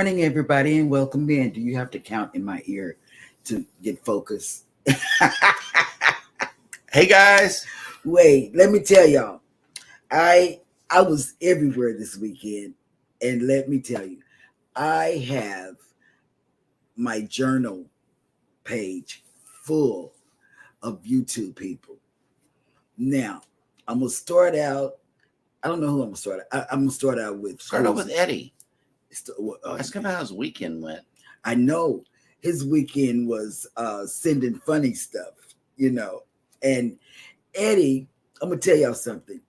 morning, everybody, and welcome in. Do you have to count in my ear to get focused? Hey guys. Wait, let me tell y'all. I was everywhere this weekend, and let me tell you, I have my journal page full of YouTube people. Now, I'm gonna start out. I don't know who I'm gonna start. I'm gonna start out with. Start out with Eddie. Ask him how his weekend went. I know his weekend was sending funny stuff. And Eddie, I'm gonna tell y'all something.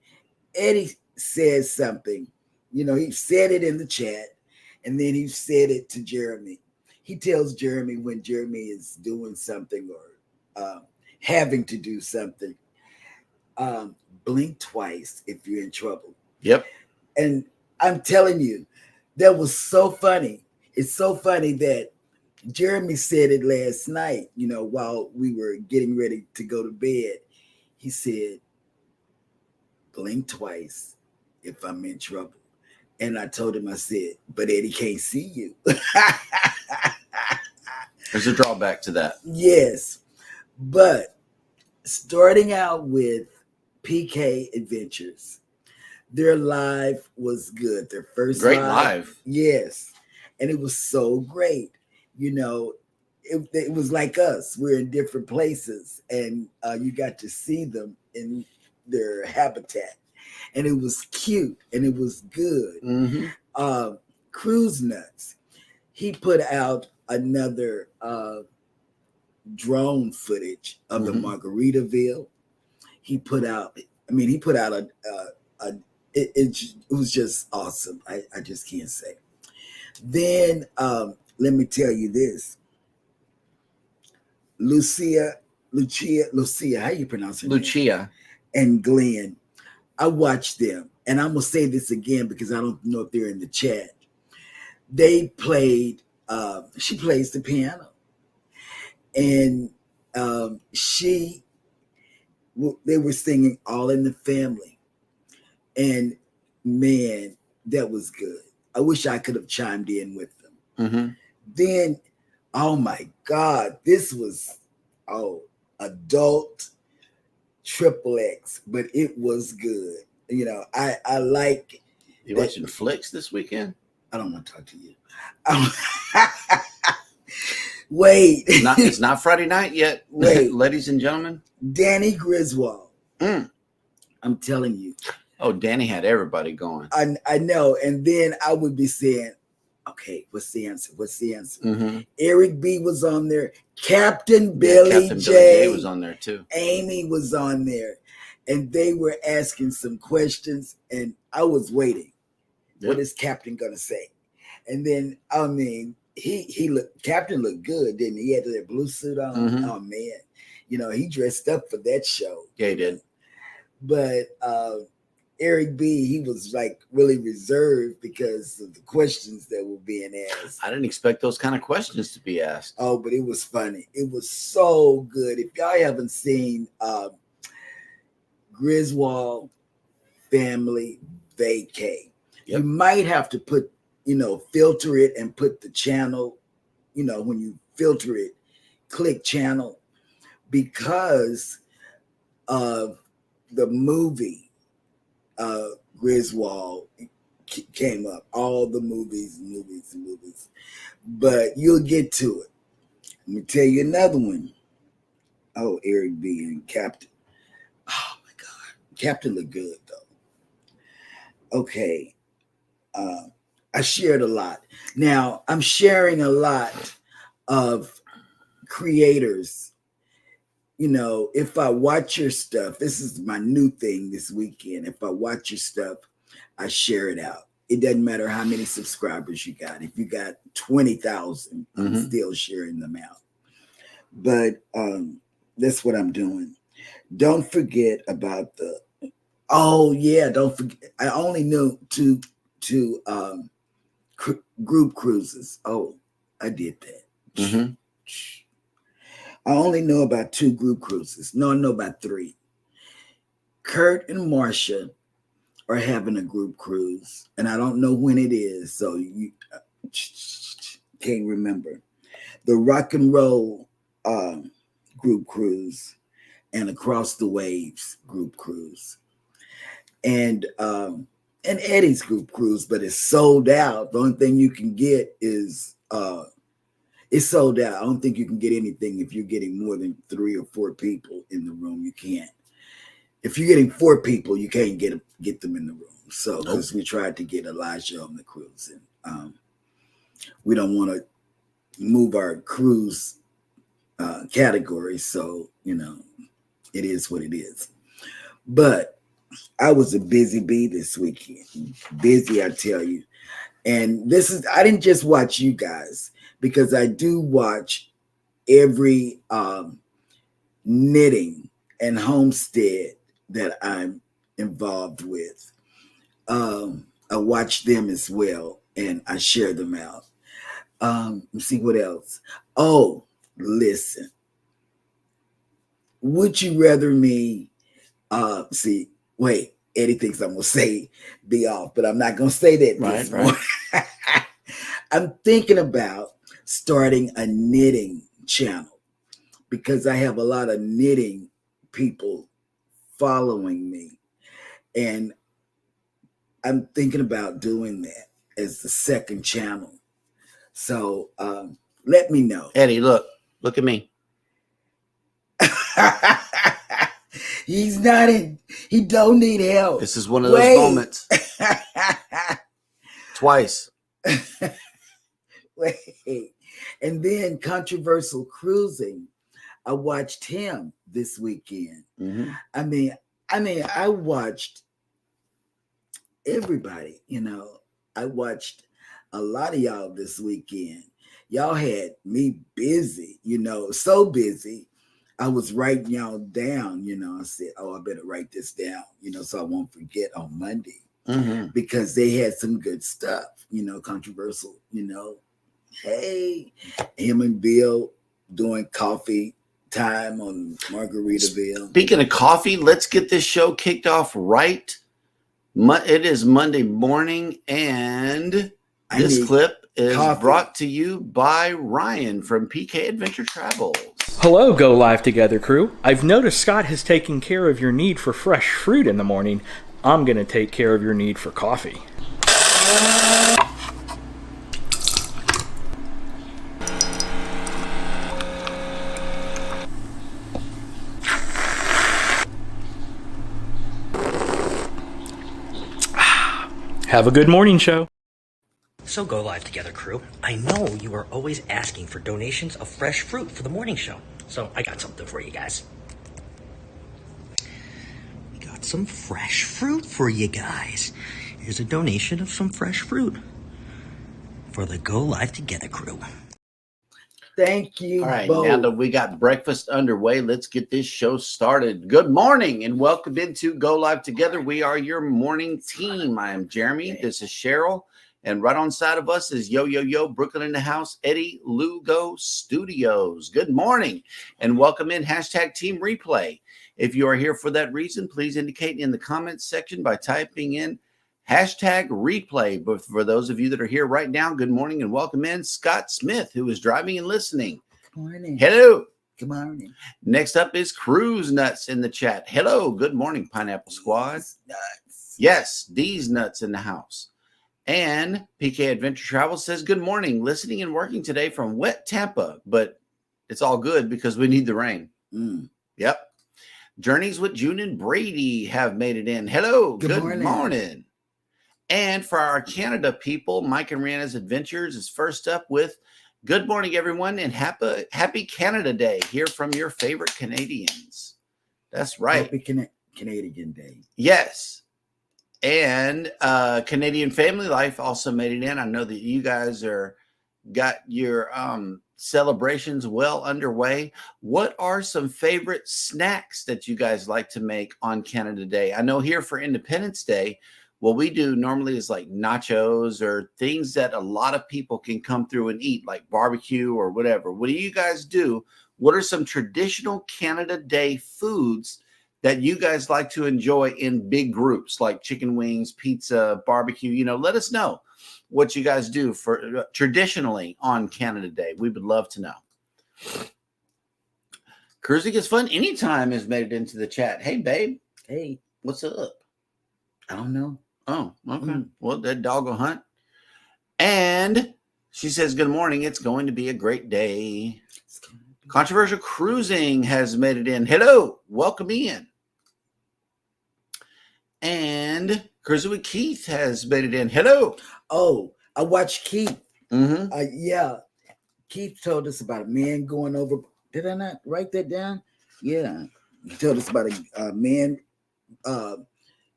Eddie says something, he said it in the chat, and then he said it to Jeremy. He tells Jeremy when Jeremy is doing something or having to do something. Blink twice if you're in trouble. Yep. And I'm telling you, that was so funny. It's so funny that Jeremy said it last night, while we were getting ready to go to bed. He said, blink twice if I'm in trouble. And I told him, I said, but Eddie can't see you. There's a drawback to that. Yes. But starting out with PK Adventures, their live was good. Their first great live. Yes. And it was so great. It was like us. We're in different places, and you got to see them in their habitat. And it was cute, and it was good. Mm-hmm. Cruise Nuts, he put out another drone footage of the Margaritaville. He put out it was just awesome. I just can't say. Then let me tell you this. Lucia, how you pronounce her Lucia name? And Glenn. I watched them, and I'm gonna say this again because I don't know if they're in the chat. They played. She plays the piano, and they were singing "All in the Family," and man, that was good. I wish I could have chimed in with them. Mm-hmm. Then, oh my God, this was adult XXX, but it was good. I like. You watching flicks this weekend? I don't want to talk to you. Wait. It's not Friday night yet. Wait. Ladies and gentlemen. Danny Griswold. I'm telling you. Oh, Danny had everybody going. I know. And then I would be saying, okay, what's the answer? Mm-hmm. Eric B was on there. Captain Billy J was on there too. Amy was on there. And they were asking some questions, and I was waiting. Yep. What is Captain gonna say? And then Captain looked good, didn't he? He had that blue suit on. Mm-hmm. Oh man, he dressed up for that show. Yeah, he did. But Eric B, he was like really reserved because of the questions that were being asked. I didn't expect those kind of questions to be asked. Oh, but it was funny. It was so good. If y'all haven't seen Griswold Family Vacay, you might have to put, filter it and put the channel, when you filter it, click channel, because of the movie Griswold came up. All the movies. But you'll get to it. Let me tell you another one. Oh, Eric B and Captain. Oh my God. Captain looked good though. Okay. I shared a lot. Now I'm sharing a lot of creators. If I watch your stuff, this is my new thing this weekend. If I watch your stuff, I share it out. It doesn't matter how many subscribers you got. If you got 20,000, I'm still sharing them out. But that's what I'm doing. Don't forget about don't forget. I only knew two group cruises. Oh, I did that. Mm-hmm. I only know about 2 group cruises. No, I know about 3. Kurt and Marcia are having a group cruise, and I don't know when it is. So Can't remember. The Rock and Roll group cruise and Across the Waves group cruise. And Eddie's group cruise, but it's sold out. The only thing you can get is it's sold out. I don't think you can get anything if you're getting more than 3 or 4 people in the room. You can't. If you're getting 4 people, you can't get them in the room. So because we tried to get Elijah on the cruise, and we don't want to move our cruise category. So it is what it is. But I was a busy bee this weekend. Busy, I tell you. And I didn't just watch you guys, because I do watch every knitting and homestead that I'm involved with. I watch them as well, and I share them out. Let's see what else. Oh, listen. Would you rather me wait, Eddie thinks I'm gonna say be off, but I'm not gonna say that this morning. I'm thinking about starting a knitting channel, because I have a lot of knitting people following me, and I'm thinking about doing that as the second channel. So let me know. Eddie, look at me. He don't need help. This is one of those moments. Twice. Wait. And then Controversial Cruising. I watched him this weekend. Mm-hmm. I mean, I watched everybody, I watched a lot of y'all this weekend. Y'all had me busy, so busy. I was writing y'all down, I said, I better write this down, so I won't forget on Monday. Mm-hmm. Because they had some good stuff, controversial, Hey, him and Bill doing coffee time on Margaritaville. Speaking of coffee, let's get this show kicked off right. It is Monday morning, and this clip is brought to you by Ryan from PK Adventure Travels. Hello, Go Live Together crew. I've noticed Scott has taken care of your need for fresh fruit in the morning. I'm going to take care of your need for coffee. Have a good morning show. So Go Live Together crew, I know you are always asking for donations of fresh fruit for the morning show. So I got something for you guys. We got some fresh fruit for you guys. Here's a donation of some fresh fruit for the Go Live Together crew. Thank you. All right, both. now that we got breakfast underway, let's get this show started. Good morning and welcome into Go Live Together. We are your morning team. I am Jeremy. This is Cheryl. And right on side of us is Yo, Brooklyn in the house, Eddie, Lugo Studios. Good morning and welcome in #Team Replay. If you are here for that reason, please indicate in the comments section by typing in #replay. But for those of you that are here right now, good morning and welcome in Scott Smith, who is driving and listening. Good morning. Hello. Good morning. Next up is Cruise Nuts in the chat. Hello. Good morning, Pineapple Squad. Nuts. Yes, these nuts in the house. And PK Adventure Travel says, good morning, listening and working today from wet Tampa, but it's all good because we need the rain. Yep. Journeys with June and Brady have made it in. Hello. Good morning. And for our Canada people, Mike and Rihanna's Adventures is first up with good morning, everyone, and happy Canada Day. Hear from your favorite Canadians. That's right. Happy Canadian Day. Yes. And Canadian Family Life also made it in. I know that you guys got your celebrations well underway. What are some favorite snacks that you guys like to make on Canada Day? I know here for Independence Day, what we do normally is like nachos or things that a lot of people can come through and eat, like barbecue or whatever. What do you guys do? What are some traditional Canada Day foods that you guys like to enjoy in big groups, like chicken wings, pizza, barbecue? Let us know. what you guys do for traditionally on Canada Day. We would love to know. Cruising is fun. Anytime has made it into the chat. Hey, babe. Hey, What's up? I don't know. Oh, okay. Well, that dog will hunt. And she says, good morning. It's going to be a great day. Controversial Cruising has made it in. Hello. Welcome in. And Cruising with Keith has made it in. Hello. Oh, I watched Keith. Mm-hmm. Yeah. Keith told us about a man going over. Did I not write that down? Yeah. He told us about a man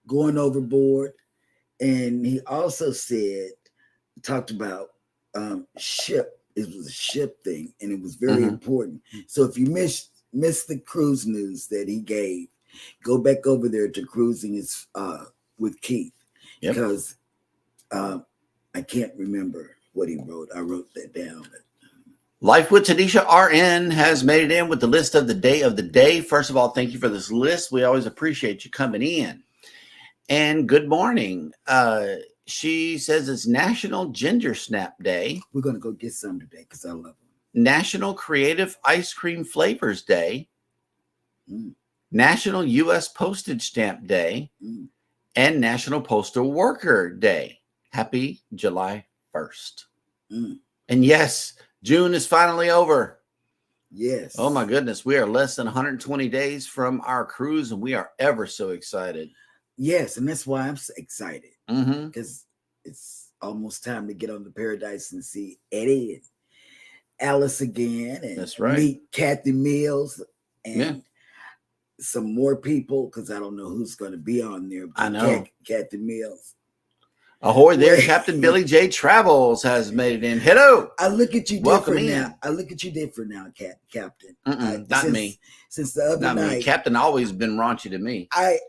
going overboard. And he also talked about ship. It was a ship thing, and it was very important. So if you missed the cruise news that he gave, go back over there to Cruising with Keith, because I can't remember what he wrote. I wrote that down. Life with Tanisha RN has made it in with the list of the day. First of all, thank you for this list. We always appreciate you coming in. And good morning. She says it's National Ginger Snap Day. We're going to go get some today because I love them. National Creative Ice Cream Flavors Day. National U.S. Postage Stamp Day. And National Postal Worker Day. Happy July 1st. And yes, June is finally over. Yes. Oh my goodness. We are less than 120 days from our cruise, and we are ever so excited. Yes, and that's why I'm so excited. Mm-hmm. Because it's almost time to get on the Paradise and see Eddie and Alice again. And that's right. Meet Kathy Mills and some more people, because I don't know who's going to be on there. But I know. Kathy Mills. Ahoy there, Captain Billy J. Travels has made it in. Hello. I look at you Welcome different in. now. I look at you different now, Captain. Not me. Since the other night. Me. Captain always been raunchy to me. I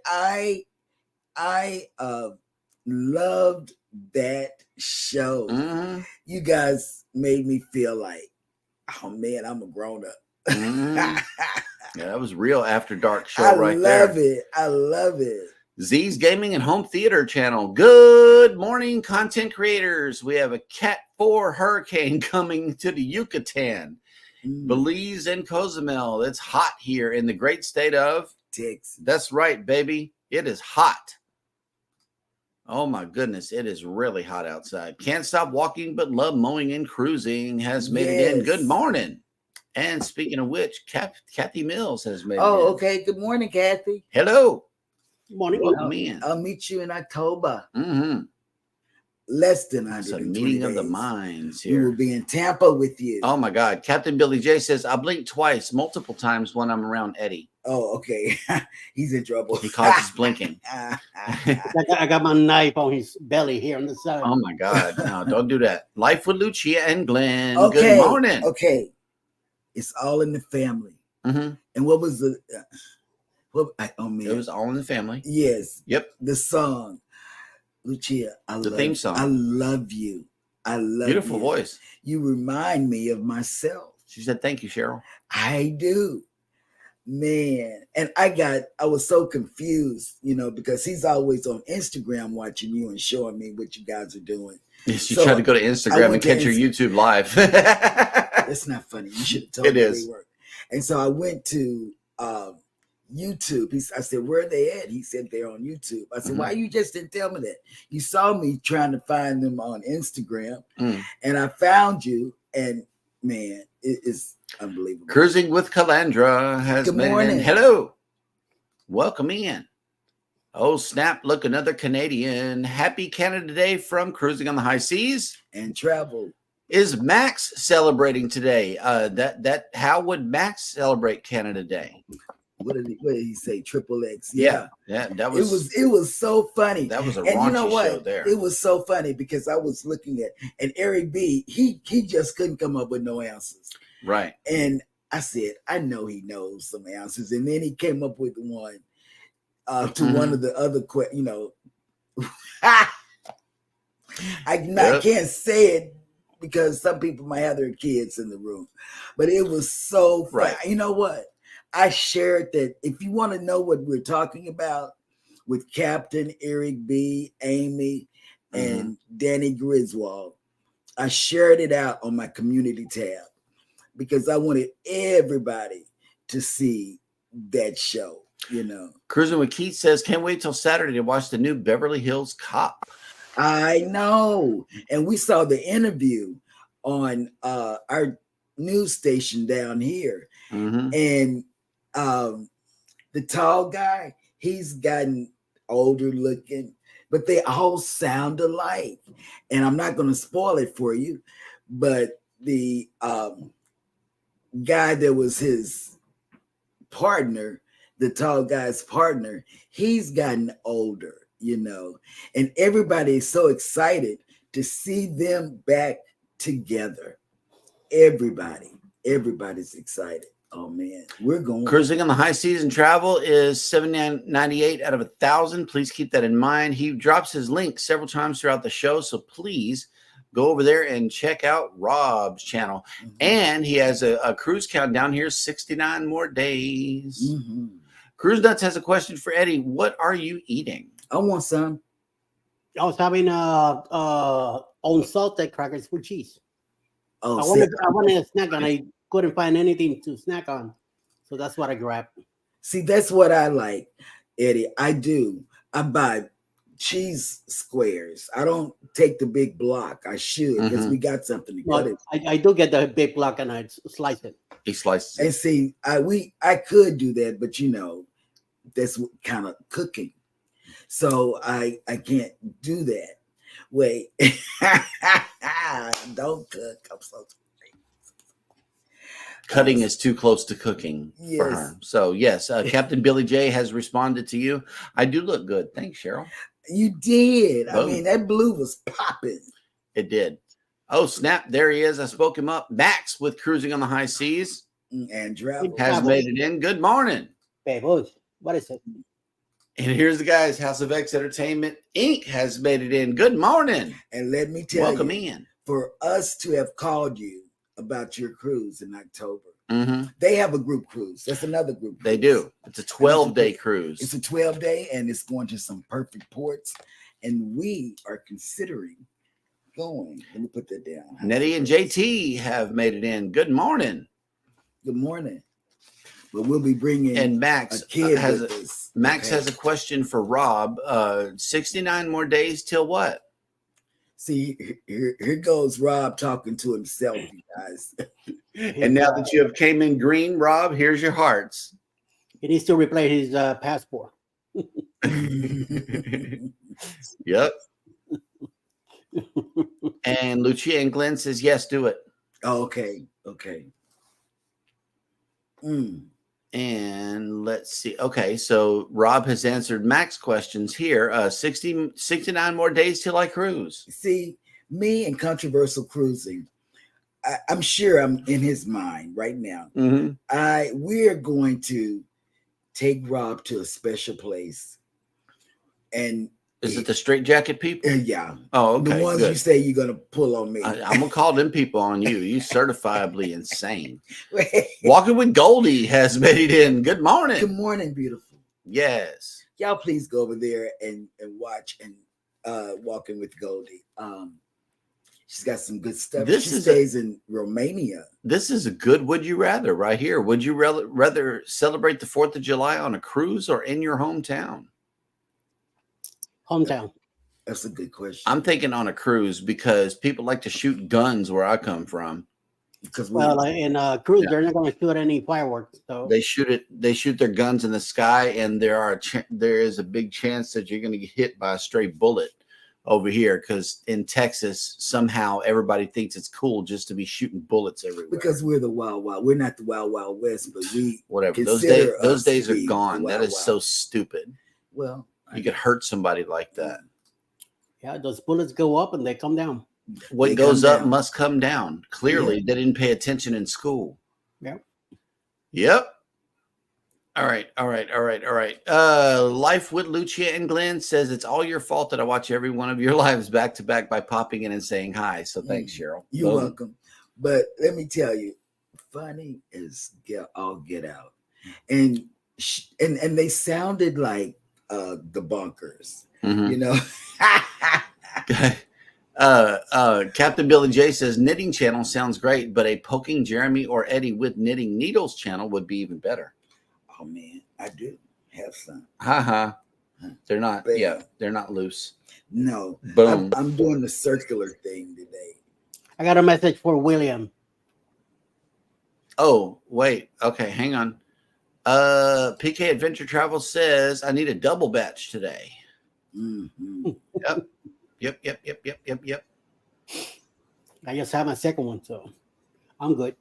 loved that show. You guys made me feel like, oh man, I'm a grown up. Yeah, that was real after dark show I right there. I love it. Z's Gaming and Home Theater channel. Good morning, content creators. We have a Cat 4 hurricane coming to the Yucatan, Belize, and Cozumel. It's hot here in the great state of Texas. That's right, baby. It is hot. Oh my goodness, it is really hot outside. Can't stop walking, but love mowing and cruising has made it in. Good morning. And speaking of which, Kathy Mills has made it in. Oh, okay. Good morning, Kathy. Hello. Good morning. Welcome in. I'll meet you in October. Mm-hmm. Less than It's a 120 meeting days. of the minds We here. will be in Tampa with you. Oh my God. Captain Billy J says, I blink twice, multiple times when I'm around Eddie. Oh, okay. He's in trouble. He causes blinking. I got my knife on his belly here on the side. Oh my God. No, don't do that. Life with Lucia and Glenn. Okay. Good morning. Okay. It's all in the family. Mm-hmm. And what was the man. It was all in the family. Yes. Yep. The song. Lucia, Theme song. I love you. I love Beautiful you. voice. You remind me of myself. She said, thank you, Cheryl. I do. Man. And I was so confused, because he's always on Instagram watching you and showing me what you guys are doing. Yes, you So, tried to go to Instagram and catch your YouTube live. That's not funny. You should have told It me is. they work. And so I went to YouTube. I said, where are they at? He said, they're on YouTube. I said, why you just didn't tell me that? You saw me trying to find them on Instagram, and I found you, and man, it is unbelievable. Cruising with Calandra has Good made it morning. in. Hello. Welcome in. Oh, snap. Look, another Canadian. Happy Canada Day from Cruising on the High Seas. And travel. Is Max celebrating today? How would Max celebrate Canada Day? What did he say? Triple X. Yeah, that was it was so funny. That was a And raunchy you know what? show there. It was so funny because I was looking at, and Eric B, he just couldn't come up with no answers. Right. And I said, I know he knows some answers. And then he came up with one to one of the other questions, I can't say it because some people might have their kids in the room, but it was so fun. Right. You know what? I shared that if you want to know what we're talking about with Captain, Eric B, Amy, and Danny Griswold. I shared it out on my community tab because I wanted everybody to see that show, you know. Cruising with Keith says, can't wait till Saturday to watch the new Beverly Hills Cop. I know. And we saw the interview on our news station down here. And the tall guy, he's gotten older looking, but they all sound alike. And I'm not going to spoil it for you, but the guy that was his partner, the tall guy's partner, he's gotten older, you know, and everybody is so excited to see them back together. Everybody's excited. Oh man, we're going. Cruising on the High Seas and Travel is 798 out of 1,000. Please keep that in mind. He drops his link several times throughout the show, so please go over there and check out Rob's channel. And he has a cruise countdown here, 69 more days. Cruise Nuts has a question for Eddie. What are you eating? I want some. I was having unsalted crackers with cheese. Oh, I wanted a snack and I couldn't find anything to snack on, so that's what I grabbed. See, that's what I like, Eddie. I do. I buy cheese squares. I don't take the big block. I should because we got something to cut it. I do get the big block and I slice it. He slices it. And see, I could do that, but you know, that's what kind of cooking. So I can't do that. Wait, don't cook. I'm so sorry. Cutting is too close to cooking for her. So yes, Captain Billy J has responded to you. I do look good. Thanks, Cheryl. You did. Boom. I mean, that blue was popping. It did. Oh, snap. There he is. I spoke him up. Max with Cruising on the High Seas And travel. has made it in. Good morning. Beboos. What is it? And here's the guys. House of X Entertainment Inc. has made it in. Good morning. And let me tell Welcome you, in. for us to have called you about your cruise in October, Mm-hmm. they have a group cruise. That's another group cruise. They do. It's a 12-day cruise. It's a 12-day, and it's going to some perfect ports. And we are considering going. Let me put that down. Nettie and JT have made it in. Good morning. Good morning. But we'll be bringing And Max a kid has with us. Max Okay. has a question for Rob. 69 more days till what? See, here goes Rob talking to himself, you guys. And now that you have came in green, Rob, here's your hearts. He needs to replace his passport. Yep. And Lucia and Glenn says, yes, do it. Oh, okay. And let's see. Okay, so Rob has answered Max questions here. 69 more days till I cruise. See, me and controversial cruising, I'm sure I'm in his mind right now. Mm-hmm. We're going to take Rob to a special place. And Is it the straight jacket people? yeah. Oh, okay. The ones good. you say you're going to pull on me. I'm gonna call them people on you. You certifiably insane. Walking with Goldie has made it in. Good morning. Good morning, beautiful. Yes. Y'all please go over there and watch and Walking with Goldie. She's got some good stuff. She stays in Romania. This is a good would you rather right here. Would you rather celebrate the 4th of July on a cruise or in your hometown? Hometown. That's a good question. I'm thinking on a cruise because people like to shoot guns where I come from. Because in a cruise, they're not going to shoot any fireworks. So They shoot their guns in the sky, and there is a big chance that you're going to get hit by a stray bullet over here because in Texas somehow everybody thinks it's cool just to be shooting bullets everywhere. Because we're the Wild Wild. We're not the Wild Wild West, but we whatever. consider Those us days to are be gone. the That Wild is Wild. so stupid. Well, You could hurt somebody like that. yeah, those bullets go up and they come down. What They goes come up down. must come down. Clearly, they didn't pay attention in school. Yep. Yep. All right. Life with Lucia and Glenn says it's all your fault that I watch every one of your lives back to back by popping in and saying hi. So thanks, Cheryl. You're Boom. welcome. But let me tell you, funny is all get out, and they sounded like the bunkers, Mhm. you know. Captain Billy J says knitting channel sounds great, but a poking Jeremy or Eddie with knitting needles channel would be even better. Oh man, I do have some. Haha. They're not. Bam. Yeah, they're not loose. No, Boom. I'm doing the circular thing today. I got a message for William. Oh, wait. Okay, hang on. PK Adventure Travel says I need a double batch today. Mm-hmm. Yep. I just have my second one, so I'm good.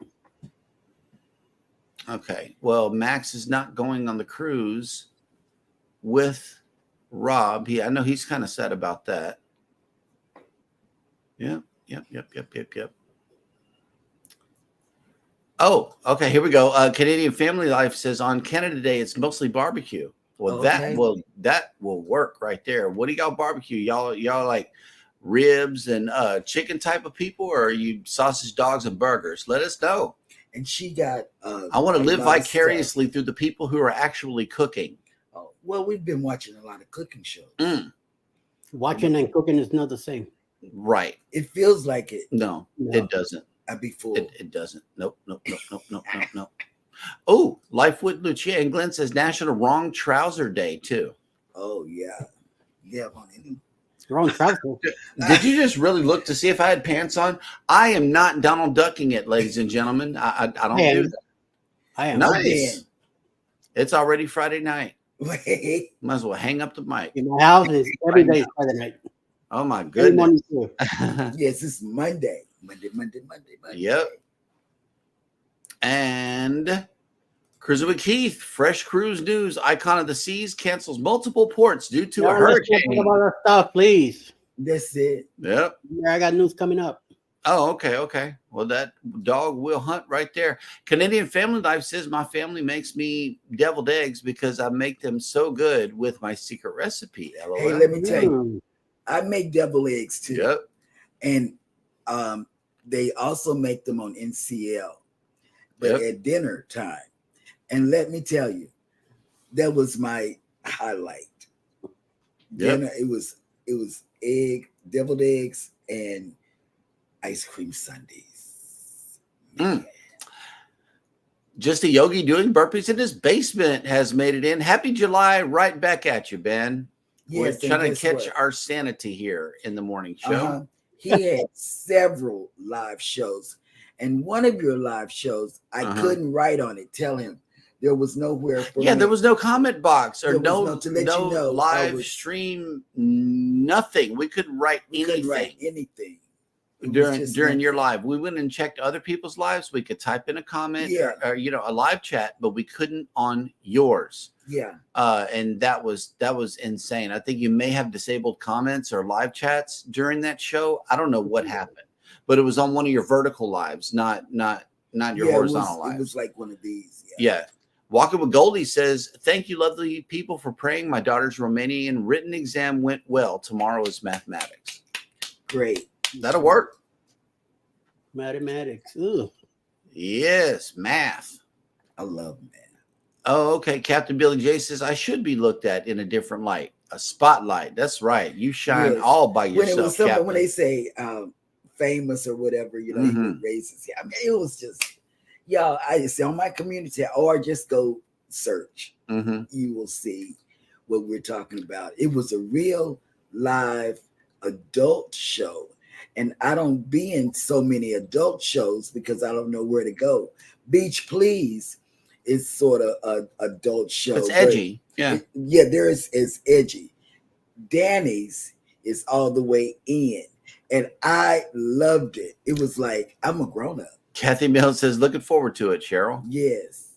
Okay. Well, Max is not going on the cruise with Rob. I know he's kind of sad about that. Yep. Oh, okay. Here we go. Canadian Family Life says on Canada Day it's mostly barbecue. Well, Okay. that will work right there. What do y'all barbecue? Y'all like ribs and chicken type of people, or are you sausage, dogs, and burgers? Let us know. And she got. I want to live a lot of vicariously through the people who are actually cooking. stuff. Oh, well, we've been watching a lot of cooking shows. Watching and cooking is not the same. Right. It feels like it. No, No. it doesn't. I'd be full. It doesn't. Nope. Oh, Life with Lucia and Glenn says National Wrong Trouser Day too. Oh yeah. Yeah. On any. Wrong trouser. Did you just really look to see if I had pants on? I am not Donald Ducking it, ladies and gentlemen. I don't do that. I am. Nice. It's already Friday night. Wait. Might as well hang up the mic. In my house is every day Friday night. Oh my Every goodness. morning too. Yes, it's Monday. Monday. Yep. And Cruising with Keith, fresh cruise news. Icon of the Seas cancels multiple ports due to a Let's talk hurricane. about our stuff, please. That's it. Yep. Yeah, I got news coming up. Oh, okay. Well, that dog will hunt right there. Canadian Family Life says my family makes me deviled eggs because I make them so good with my secret recipe. LOL. Hey, let me tell you, I make devil eggs too. Yep. And they also make them on NCL, but at dinner time. And let me tell you, that was my highlight. Yep. Dinner, it was deviled eggs and ice cream sundaes. Just a yogi doing burpees in his basement has made it in. Happy July, right back at you, Ben. Yes, We're trying to catch our sanity here in the morning show. He had several live shows, and one of your live shows, I couldn't write on it. Tell him there was nowhere for me. There was no comment box or no to let you know, live stream, nothing. We couldn't write anything. During your live. We went and checked other people's lives. We could type in a comment or a live chat, but we couldn't on yours. Yeah. And that was insane. I think you may have disabled comments or live chats during that show. I don't know what happened, but it was on one of your vertical lives, not your horizontal lives. It was like one of these. Yeah. Walking with Goldie says, thank you, lovely people, for praying. My daughter's Romanian written exam went well. Tomorrow is mathematics. Great. That'll work. Mathematics. Ugh. Yes, math. I love math. Oh, okay. Captain Billy J says, I should be looked at in a different light. A spotlight. That's right. You shine all by yourself, Captain. When they say famous or whatever, he would raise his hand. I mean, it was just, I just say on my community, or just go search. You will see what we're talking about. It was a real live adult show. And I don't be in so many adult shows because I don't know where to go. Beach Please is sort of an adult show. It's edgy. It's edgy. Danny's is all the way in. And I loved it. It was like, I'm a grown-up. Kathy Mills says, looking forward to it, Cheryl. Yes.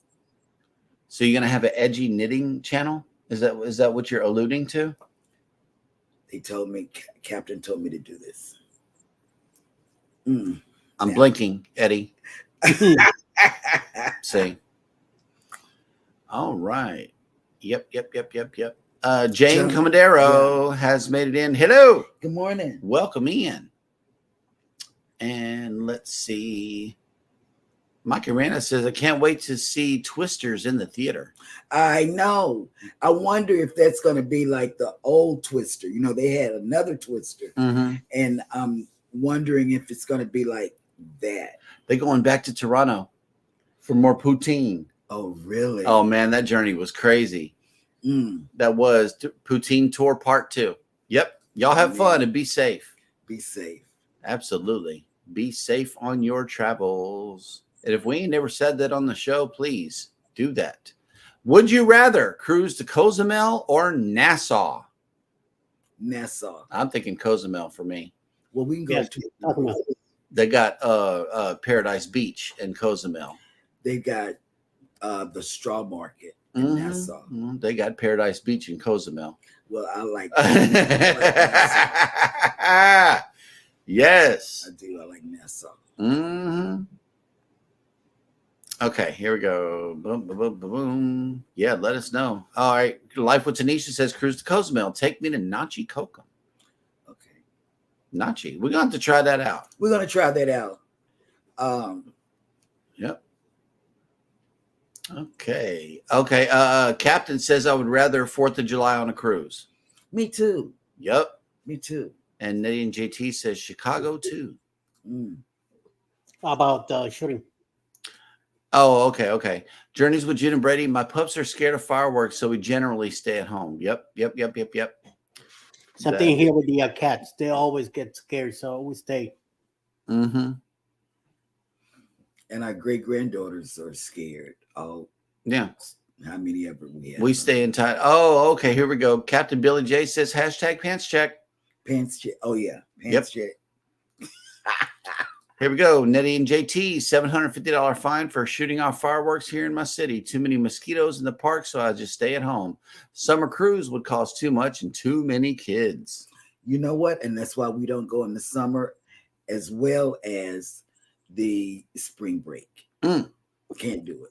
So you're going to have an edgy knitting channel? Is that what you're alluding to? They told me, Captain told me to do this. I'm blinking, Eddie. See. All right. Yep. Jane Comodero has made it in. Hello. Good morning. Welcome in. And let's see. Mike Arana says, I can't wait to see Twisters in the theater. I know. I wonder if that's going to be like the old Twister. You know, they had another Twister. Mm-hmm. And I'm wondering if it's going to be like that. They're going back to Toronto for more poutine. Oh, really? Oh, man, that journey was crazy. That was Poutine Tour Part 2. Yep. Y'all have fun and be safe. Be safe. Absolutely. Be safe on your travels. And if we ain't never said that on the show, please do that. Would you rather cruise to Cozumel or Nassau? Nassau. I'm thinking Cozumel for me. Well, we can go to. They got Paradise Beach in Cozumel. They got the Straw Market in Nassau. They got Paradise Beach in Cozumel. Well, I like yes. I do. I like Nassau. Okay, here we go. Boom, boom, boom, boom. Yeah, let us know. All right. Life with Tanisha says, cruise to Cozumel. Take me to Nachi Kokum. Okay. Nachi. We're going to have to try that out. We're going to try that out. Yep. Okay. Captain says I would rather 4th of July on a cruise. Me too. Yep. Me too. And Nadine JT says Chicago too. How about shooting? Oh, okay. Journeys with June and Brady. My pups are scared of fireworks, so we generally stay at home. Yep. Something here with the cats. They always get scared, so we stay. Mm-hmm. And our great granddaughters are scared. Oh, yeah. How many ever we have? We stay in time. Oh, okay. Here we go. Captain Billy J says hashtag pants check. Pants check. Oh yeah, pants check. Here we go. Nettie and JT, $750 fine for shooting off fireworks here in my city. Too many mosquitoes in the park, so I just stay at home. Summer cruise would cost too much and too many kids. You know what? And that's why we don't go in the summer as well as the spring break. Can't do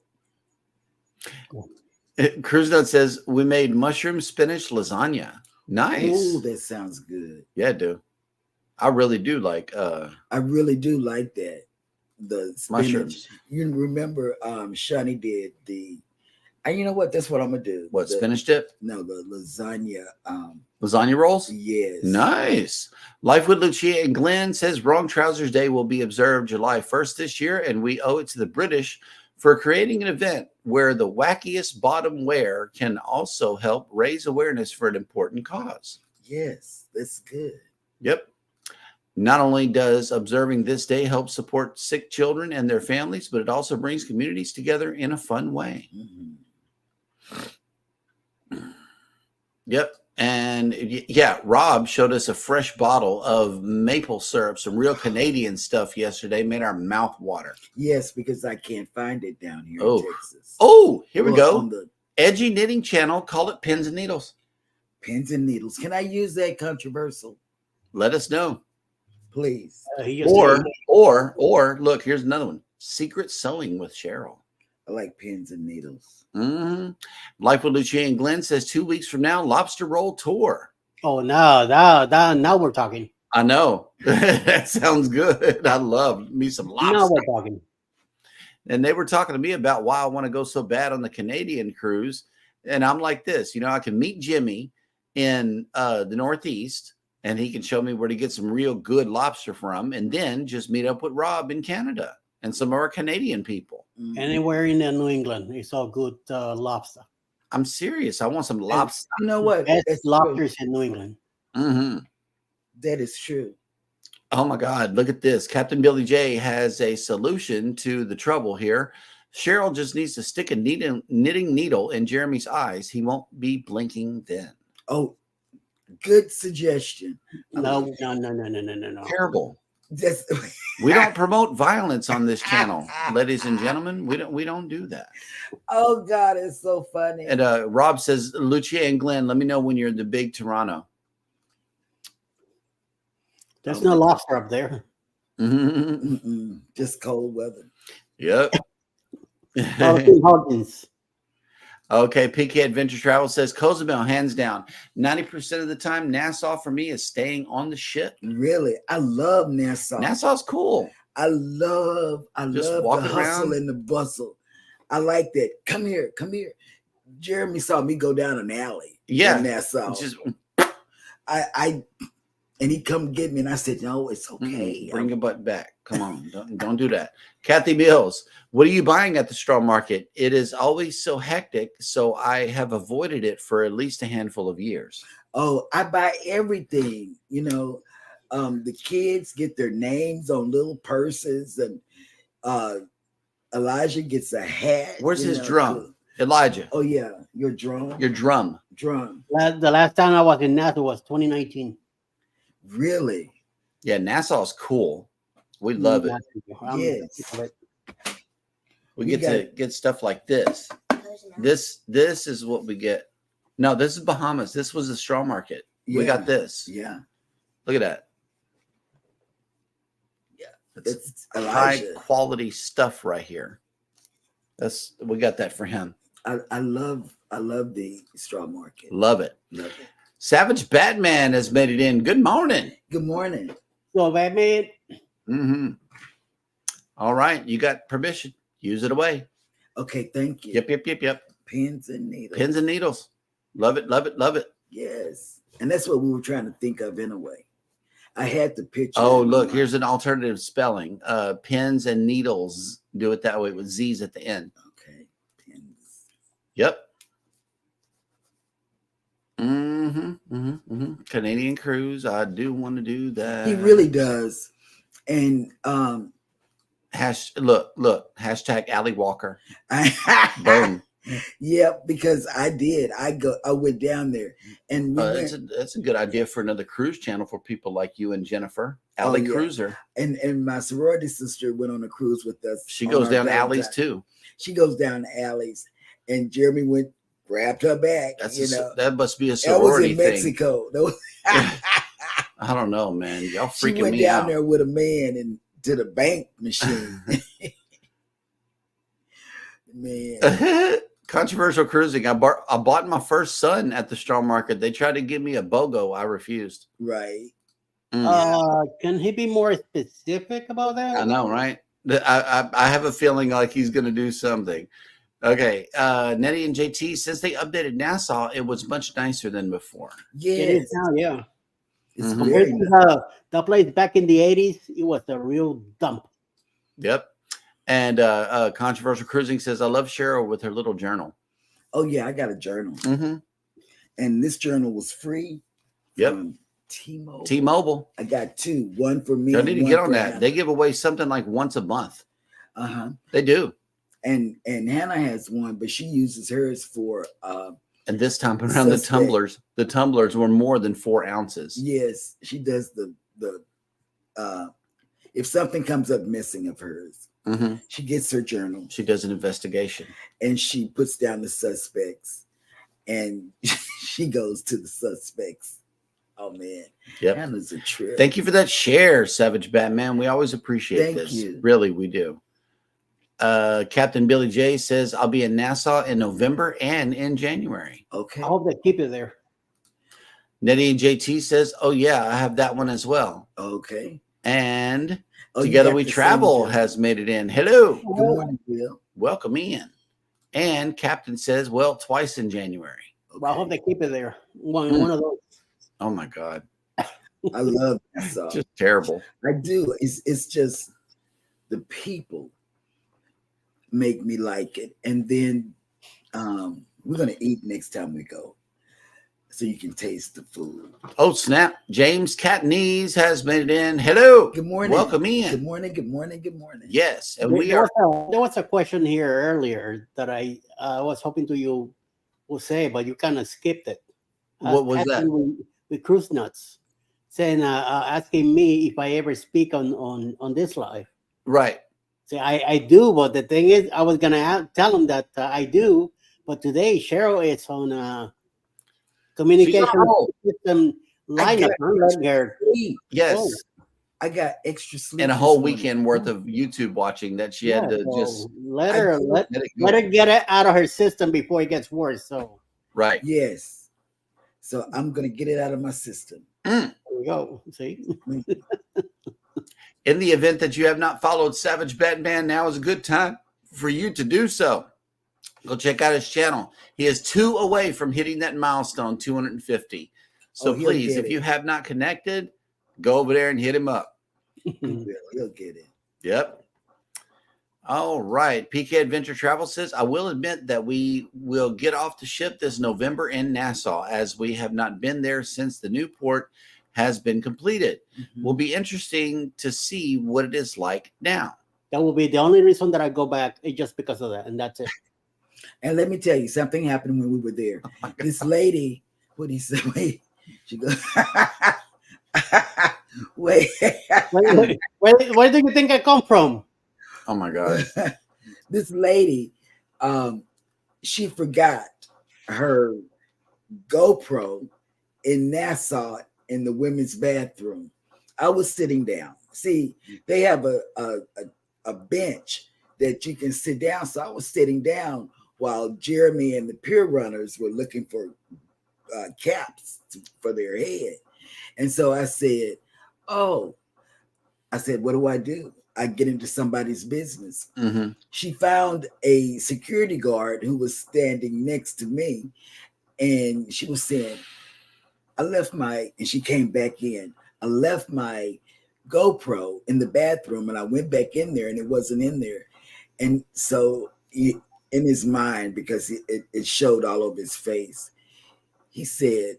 it. Cruise Note says, we made mushroom spinach lasagna. Nice. Oh, that sounds good. Yeah, dude. I really do like that. The spinach. Mushrooms. You remember Shani did the you know what? That's what I'm gonna do. What, spinach dip? No, the lasagna. Lasagna rolls? Yes. Nice. Life with Lucia and Glenn says Wrong Trousers Day will be observed July 1st this year, and we owe it to the British for creating an event where the wackiest bottom wear can also help raise awareness for an important cause. Yes, that's good. Yep. Not only does observing this day help support sick children and their families, but it also brings communities together in a fun way. Yep. And yeah, Rob showed us a fresh bottle of maple syrup, some real Canadian stuff yesterday, made our mouth water. Yes, because I can't find it down here in Texas. Oh, here we go. On the Edgy Knitting Channel, call it Pins and Needles. Pins and Needles. Can I use that controversial? Let us know. Please. Or look, here's another one. Secret Sewing with Cheryl. I like pins and needles. Life with Lucia and Glenn says 2 weeks from now, Lobster Roll Tour. Oh, now we're talking. I know. That sounds good. I love me some lobster. Now we're talking. And they were talking to me about why I want to go so bad on the Canadian cruise. And I'm like this, I can meet Jimmy in the Northeast, and he can show me where to get some real good lobster from, and then just meet up with Rob in Canada and some of our Canadian people. Anywhere in New England, it's all good lobster. I'm serious. I want some lobster. You know what? Best lobsters in New England. That is true. Oh my God, look at this. Captain Billy J has a solution to the trouble here. Cheryl just needs to stick a knitting needle in Jeremy's eyes. He won't be blinking then. Oh, good suggestion. No. Terrible. That's, we don't promote violence on this channel, ladies and gentlemen. We don't do that. Oh God, it's so funny. And Rob says, Lucia and Glenn, let me know when you're in the big Toronto. There's no lobster up there. Just cold weather. Yep. Okay, PK Adventure Travel says Cozumel, hands down. 90% of the time, Nassau for me is staying on the ship. Really? I love Nassau. Nassau's cool. I love the walk hustle around. and the bustle. I like that. Come here. Jeremy saw me go down an alley. Yeah. In Nassau. Just And he come get me, and I said, "No, it's okay. bring your butt back. Come on, don't do that." Kathy Mills, what are you buying at the straw market? It is always so hectic, so I have avoided it for at least a handful of years. Oh, I buy everything. The kids get their names on little purses, and Elijah gets a hat. Where's his drum, Elijah? Oh yeah, your drum. Drum. The last time I was in Nassau was 2019. Really? Yeah, Nassau's cool. We love it. Yes. We get to get stuff like this. This is what we get. No, this is Bahamas. This was the straw market. We got this. Yeah. Look at that. Yeah. It's high quality stuff right here. We got that for him. I love the straw market. Love it. Savage Batman has made it in. Good morning. Good morning. So Batman. All right, you got permission. Use it away. Okay, thank you. Yep. Pins and needles. Love it. Yes. And that's what we were trying to think of in a way. I had the picture. Oh, look, here's an alternative spelling. Pins and needles. Do it that way with Z's at the end. Okay. Pins. Yep. Canadian Cruise. I do want to do that. He really does. And look, hashtag Allie Walker. Boom. Yep, because I did. I went down there, and that's a good idea for another cruise channel for people like you and Jennifer. Allie Cruiser. And my sorority sister went on a cruise with us. She goes down alleys too. She goes down alleys, and Jeremy grabbed her back. That must be a sorority thing. That was in Mexico. I don't know, man. Y'all freaking me out. She went down there with a man and to the bank machine. Man. Controversial cruising. I bought my first son at the straw market. They tried to give me a BOGO. I refused. Right. Can he be more specific about that? I know, right? I have a feeling like he's going to do something. Okay. Nettie and JT, since they updated Nassau, it was much nicer than before. Yes. It is now, yeah. It's very the place back in the 80s, it was a real dump. Yep. And Controversial Cruising says, I love Cheryl with her little journal. Oh, yeah, I got a journal. And this journal was free. Yep. T-Mobile. I got two. One for me. I need to get on that. They give away something like once a month. They do. And Hannah has one, but she uses hers for and this time around the tumblers were more than 4 ounces. Yes, she does the if something comes up missing of hers, she gets her journal. She does an investigation. And she puts down the suspects, and she goes to the suspects. Oh man, yep. Hannah's a trip. Thank you for that share, Savage Batman. We always appreciate this. You. Really, we do. Captain Billy J says, I'll be in Nassau in November and in January. Okay. I hope they keep it there. Nettie and JT says, oh yeah, I have that one as well. Okay. And Together We Travel has made it in. Hello. Good morning, Bill. Welcome in. And Captain says, well, twice in January. Okay. Well, I hope they keep it there. One of those. Oh my God. I love Nassau. Just terrible. I do. It's just the people make me like it. And then we're going to eat next time we go, so you can taste the food. Oh, snap. James Catnese has made it in. Hello. Good morning. Welcome in. Good morning. Good morning. Good morning. Yes. And there was a question here earlier that I was hoping you would say, but you kind of skipped it. What was that? With Cruise Nuts, saying, asking me if I ever speak on this live. Right. See, I do, but the thing is, I was going to tell him that I do, but today Cheryl is on communication system lineup. Yes. Oh, I got extra sleep. And a whole weekend worth of YouTube watching that she had to just let her get it out of her system before it gets worse. So right. Yes. So I'm gonna get it out of my system. There we go. See. In the event that you have not followed Savage Batman, now is a good time for you to do so. Go check out his channel. He is 2 away from hitting that milestone, 250. So please, if you have not connected, go over there and hit him up. He'll get it. Yep. All right. PK Adventure Travel says, I will admit that we will get off the ship this November in Nassau, as we have not been there since the new port has been completed. Will be interesting to see what it is like now. That will be the only reason that I go back, just because of that, and that's it. And let me tell you, something happened when we were there. This lady, what he said, wait, she goes, wait. Where do you think I come from? Oh my God. This lady, she forgot her GoPro in Nassau in the women's bathroom. I was sitting down. See, they have a bench that you can sit down. So I was sitting down while Jeremy and the pier runners were looking for caps for their head. And so I said, what do I do? I get into somebody's business. She found a security guard who was standing next to me, and she was saying, and she came back in. I left my GoPro in the bathroom, and I went back in there, and it wasn't in there. And so in his mind, because it showed all over his face, he said,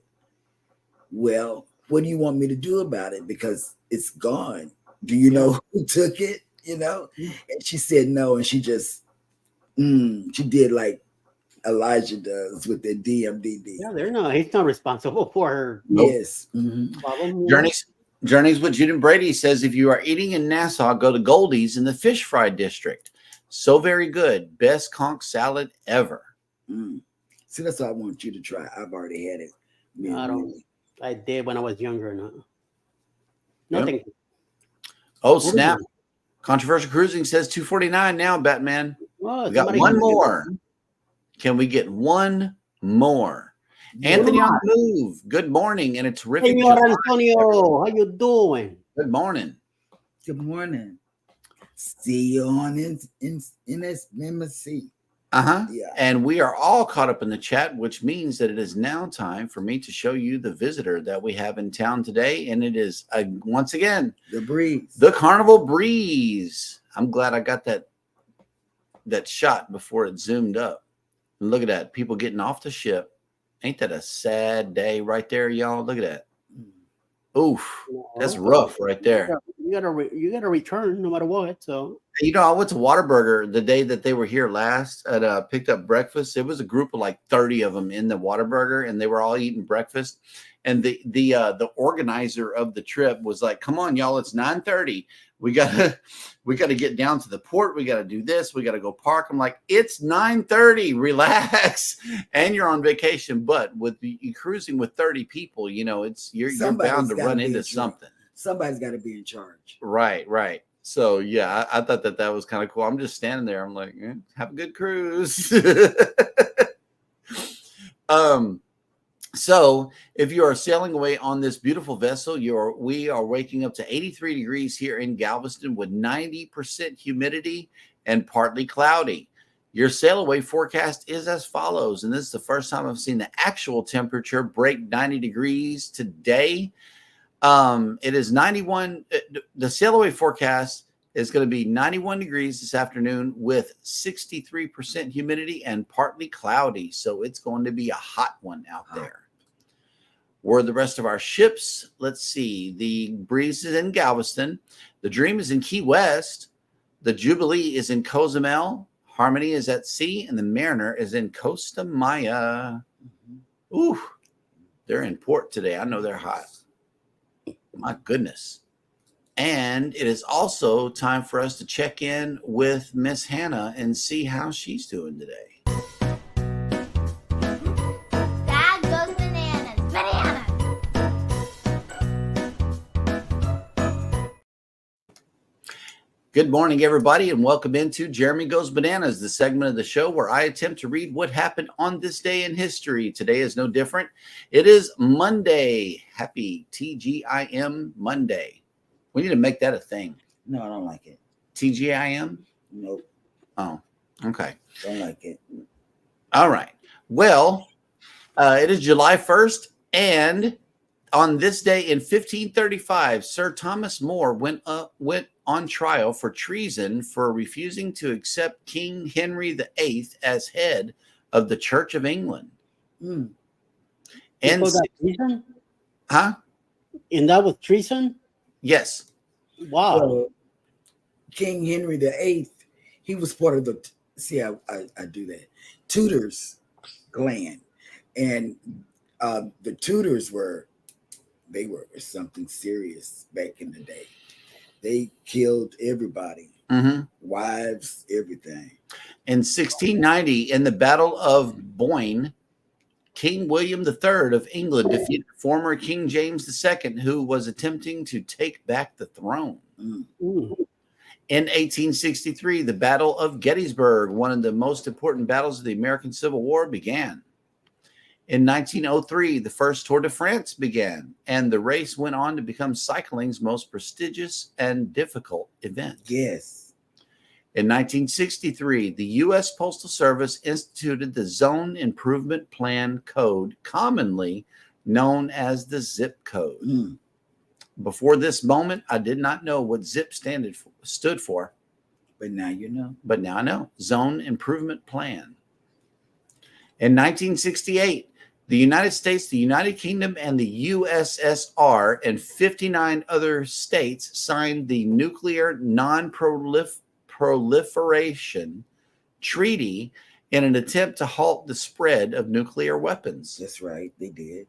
well, what do you want me to do about it? Because it's gone. Do you know who took it? You know? And she said no, and she just, she did like Elijah does with the DMDD. Yeah, he's not responsible for her. Yes. Problem. Journeys with Jude and Brady says, if you are eating in Nassau, go to Goldie's in the fish fry district. So very good. Best conch salad ever. See, that's what I want you to try. I've already had it. I did when I was younger. Nothing. Yep. Oh, snap. Controversial Cruising says 249 now, Batman. Oh, we got one more. Can we get one more? Anthony on the move. Good morning, and a terrific Senor Antonio, how you doing? Good morning. Good morning. See you on NSMC. Yeah. And we are all caught up in the chat, which means that it is now time for me to show you the visitor that we have in town today. And it is, once again, the Carnival Breeze. I'm glad I got that shot before it zoomed up. And look at that. People getting off the ship. Ain't that a sad day right there, y'all? Look at that. Oof. That's rough right there. You gotta return no matter what. So I went to Whataburger the day that they were here last and picked up breakfast. It was a group of like 30 of them in the Whataburger, and they were all eating breakfast. And the organizer of the trip was like, "Come on, y'all! It's 9:30. We gotta get down to the port. We gotta do this. We gotta go park." I'm like, "It's 9:30. Relax." And you're on vacation, but with you cruising with 30 people, you're bound to run into something. Somebody's got to be in charge. Right. So yeah, I thought that was kind of cool. I'm just standing there. I'm like, have a good cruise. So if you are sailing away on this beautiful vessel, we are waking up to 83 degrees here in Galveston with 90% humidity and partly cloudy. Your sail away forecast is as follows, and this is the first time I've seen the actual temperature break 90 degrees today. It is 91. The sail away forecast is going to be 91 degrees this afternoon with 63% humidity and partly cloudy. So it's going to be a hot one out there. Where are the rest of our ships? Let's see. The Breeze is in Galveston. The Dream is in Key West. The Jubilee is in Cozumel. Harmony is at sea. And the Mariner is in Costa Maya. Ooh, they're in port today. I know they're hot. My goodness. And it is also time for us to check in with Miss Hannah and see how she's doing today. Dad goes bananas. Bananas. Good morning, everybody, and welcome into Jeremy Goes Bananas, the segment of the show where I attempt to read what happened on this day in history. Today is no different. It is Monday. Happy TGIM Monday. We need to make that a thing. No, I don't like it. TGIM? Nope, Oh, okay. don't like it. All right. Well, it is July 1st, and on this day in 1535, Sir Thomas More went on trial for treason for refusing to accept King Henry VIII as head of the Church of England. Mm. You And call that treason? huh? And that was treason? Yes. Wow. Well, King Henry VIII, he was part of the. See, I do that. Tudors clan, and the Tudors were something serious back in the day. They killed everybody, Mm-hmm. wives, everything. In 1690, in the Battle of Boyne, King William III of England defeated former King James II, who was attempting to take back the throne. Mm. Mm. In 1863, the Battle of Gettysburg, one of the most important battles of the American Civil War, began. In 1903, the first Tour de France began, and the race went on to become cycling's most prestigious and difficult event. Yes. In 1963, the U.S. Postal Service instituted the Zone Improvement Plan Code, commonly known as the zip code. Mm. Before this moment, I did not know what ZIP stood for, But now you know. but now I know. Zone Improvement Plan. In 1968, the United States, the United Kingdom, and the USSR and 59 other states signed the Nuclear Non-Proliferation Treaty in an attempt to halt the spread of nuclear weapons. That's right. They did.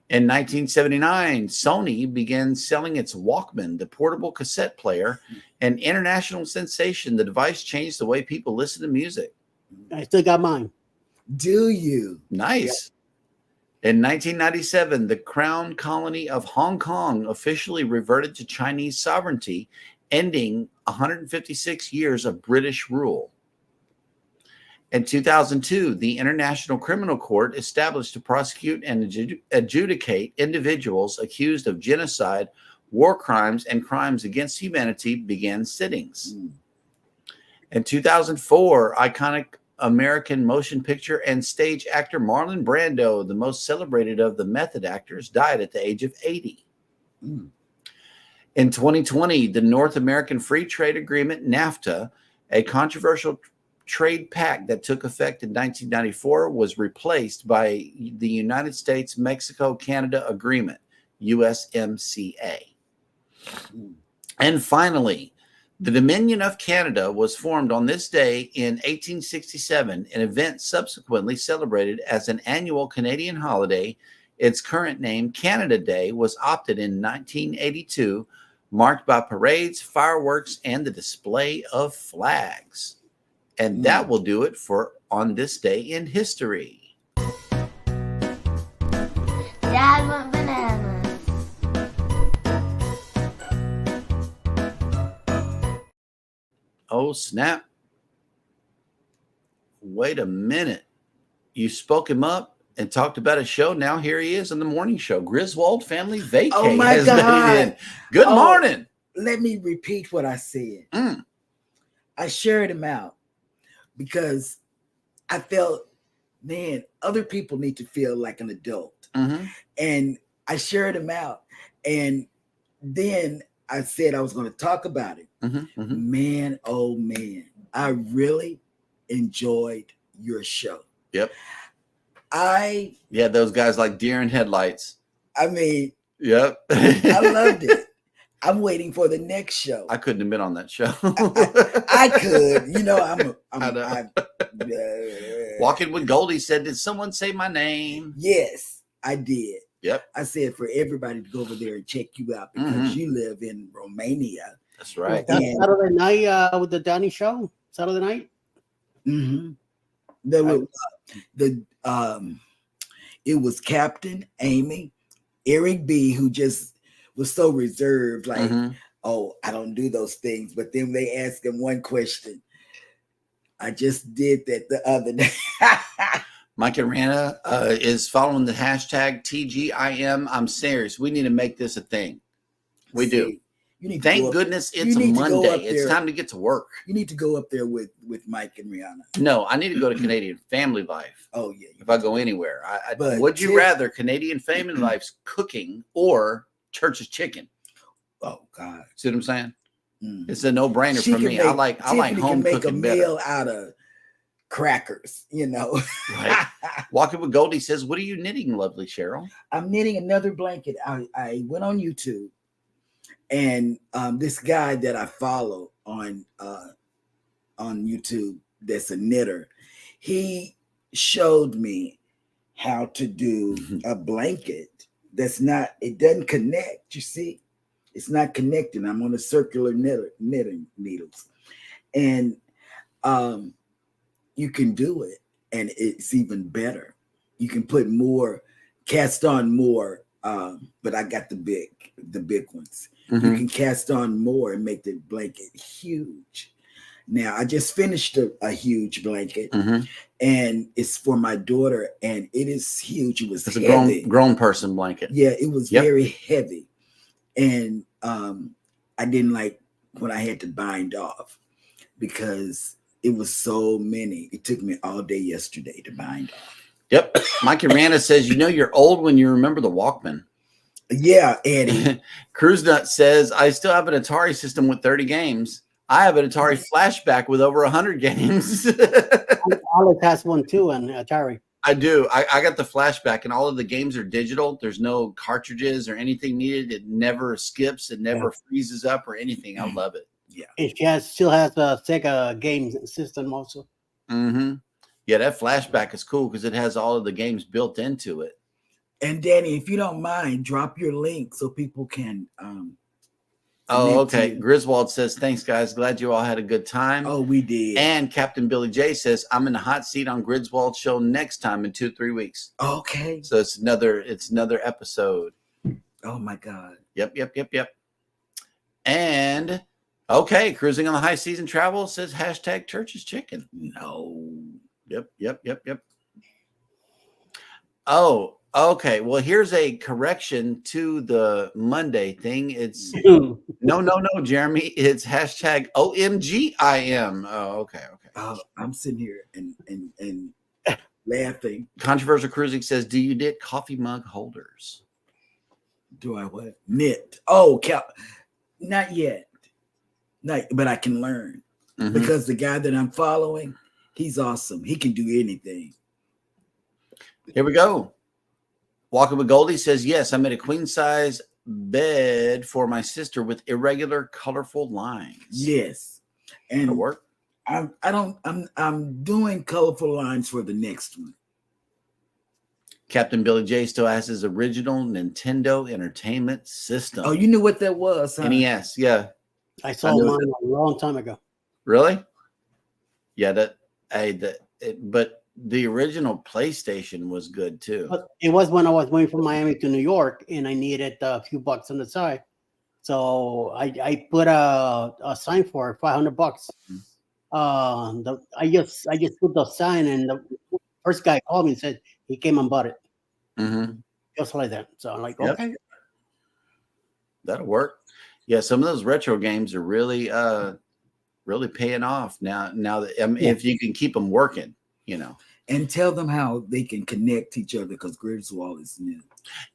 In 1979, Sony began selling its Walkman, the portable cassette player, an international sensation. The device changed the way people listen to music. I still got mine. Do you? Nice. In 1997, the Crown Colony of Hong Kong officially reverted to Chinese sovereignty, ending 156 years of British rule. In 2002, the International Criminal Court, established to prosecute and adjudicate individuals accused of genocide, war crimes, and crimes against humanity, began sittings. Mm. In 2004, iconic American motion picture and stage actor Marlon Brando, the most celebrated of the method actors, died at the age of 80. Mm. In 2020, the North American Free Trade Agreement, NAFTA, a controversial trade pact that took effect in 1994, was replaced by the United States-Mexico-Canada Agreement, USMCA. Mm. And finally, the Dominion of Canada was formed on this day in 1867, an event subsequently celebrated as an annual Canadian holiday. Its current name, Canada Day, was opted in 1982, marked by parades, fireworks, and the display of flags. And that will do it for On This Day in History. Dad went bananas. Oh, snap. Wait a minute. You spoke him up and talked about a show. Now here he is on the morning show. Griswold Family Vacay. Oh, my has made it God. in. Good Oh. morning. Let me repeat what I said. Mm. I shared him out because I felt, man, other people need to feel like an adult. Mm-hmm. And I shared him out. And then I said I was going to talk about it. Mm-hmm. Mm-hmm. Man, oh man, I really enjoyed your show. Yep. I Yeah, those guys like deer in headlights. mean, Yep. I loved it. I'm waiting for the next show. I couldn't have been on that show. I could, you know, I know. Walking with Goldie said, "Did someone say my name?" Yes, I did. Yep. I said for everybody to go over there and check you out because Mhm. you live in Romania. That's right. That's Yeah. Saturday night with the Danny show. Saturday night. Mm-hmm. It was Captain Amy, Eric B, who just was so reserved, like, Mhm. oh, I don't do those things. But then they asked him one question. I just did that the other day. Mike Arana is following the hashtag TGIM. I'm serious. We need to make this a thing. We do. See, You need. Thank goodness it's a Monday. It's time to get to work. You need to go up there with Mike and Rihanna. No, I need to go to Canadian Family Life. Oh yeah. If I go anywhere, would you rather Canadian Family Life's cooking or Church's chicken? Oh God. See what I'm saying? It's a no-brainer for me. I like home cooking better. Meal out of crackers, you know. Right. Walking with Goldie says, "What are you knitting, lovely Cheryl?" I'm knitting another blanket. I went on YouTube, and this guy that I follow on YouTube, that's a knitter, he showed me how to do a blanket that's not. It doesn't connect. You see. It's not connecting. I'm on a circular knitting needles, and you can do it, and it's even better. You can put more, cast on more, but I got the big ones. You can cast on more and make the blanket huge. Now I just finished a huge blanket, and it's for my daughter, and it is huge. It was a grown person blanket. Yeah, it was very heavy. And I didn't like when I had to bind off because it was so many. It took me all day yesterday to bind off. Yep. Mikey Rana says, you're old when you remember the Walkman. Yeah, Eddie. Cruise Nut says, I still have an Atari system with 30 games. I have an Atari Flashback with over 100 games. Alex has one too on Atari. I do. I got the Flashback, and all of the games are digital. There's no cartridges or anything needed. It never skips. It never freezes up or anything. I love it. Yeah. It still has a Sega game system also. Yeah, that Flashback is cool because it has all of the games built into it. And Danny, if you don't mind, drop your link so people can. Oh, okay. Griswold says, thanks, guys. Glad you all had a good time. Oh, we did. And Captain Billy J says, I'm in the hot seat on Griswold's show next time in 2-3 weeks. Okay. So it's another episode. Oh my God. Yep. And okay, Cruising on the High Season Travel says hashtag Church's Chicken. No. Yep. Oh, okay. Well, here's a correction to the Monday thing. It's no, Jeremy. It's hashtag OMGIM. Oh, okay. I'm sitting here and laughing. Controversial Cruising says, do you knit coffee mug holders? Do I what? Knit. Oh, not yet. But I can learn because the guy that I'm following, he's awesome. He can do anything. Here we go. Walking with Goldie says, yes, I made a queen size bed for my sister with irregular, colorful lines. Yes. And that'll work. I'm doing colorful lines for the next one. Captain Billy J still has his original Nintendo Entertainment System. Oh, you knew what that was, huh? NES, yeah. I saw mine a long time ago. Really? Yeah, but the original PlayStation was good too. But it was when I was going from Miami to New York, and I needed a few bucks on the side, so I put a sign for $500. I just put the sign, and the first guy called me and said he came and bought it, just like that. So I'm like, okay, that'll work. Yeah, some of those retro games are really paying off now. That if you can keep them working, and tell them how they can connect each other because Griswold is new.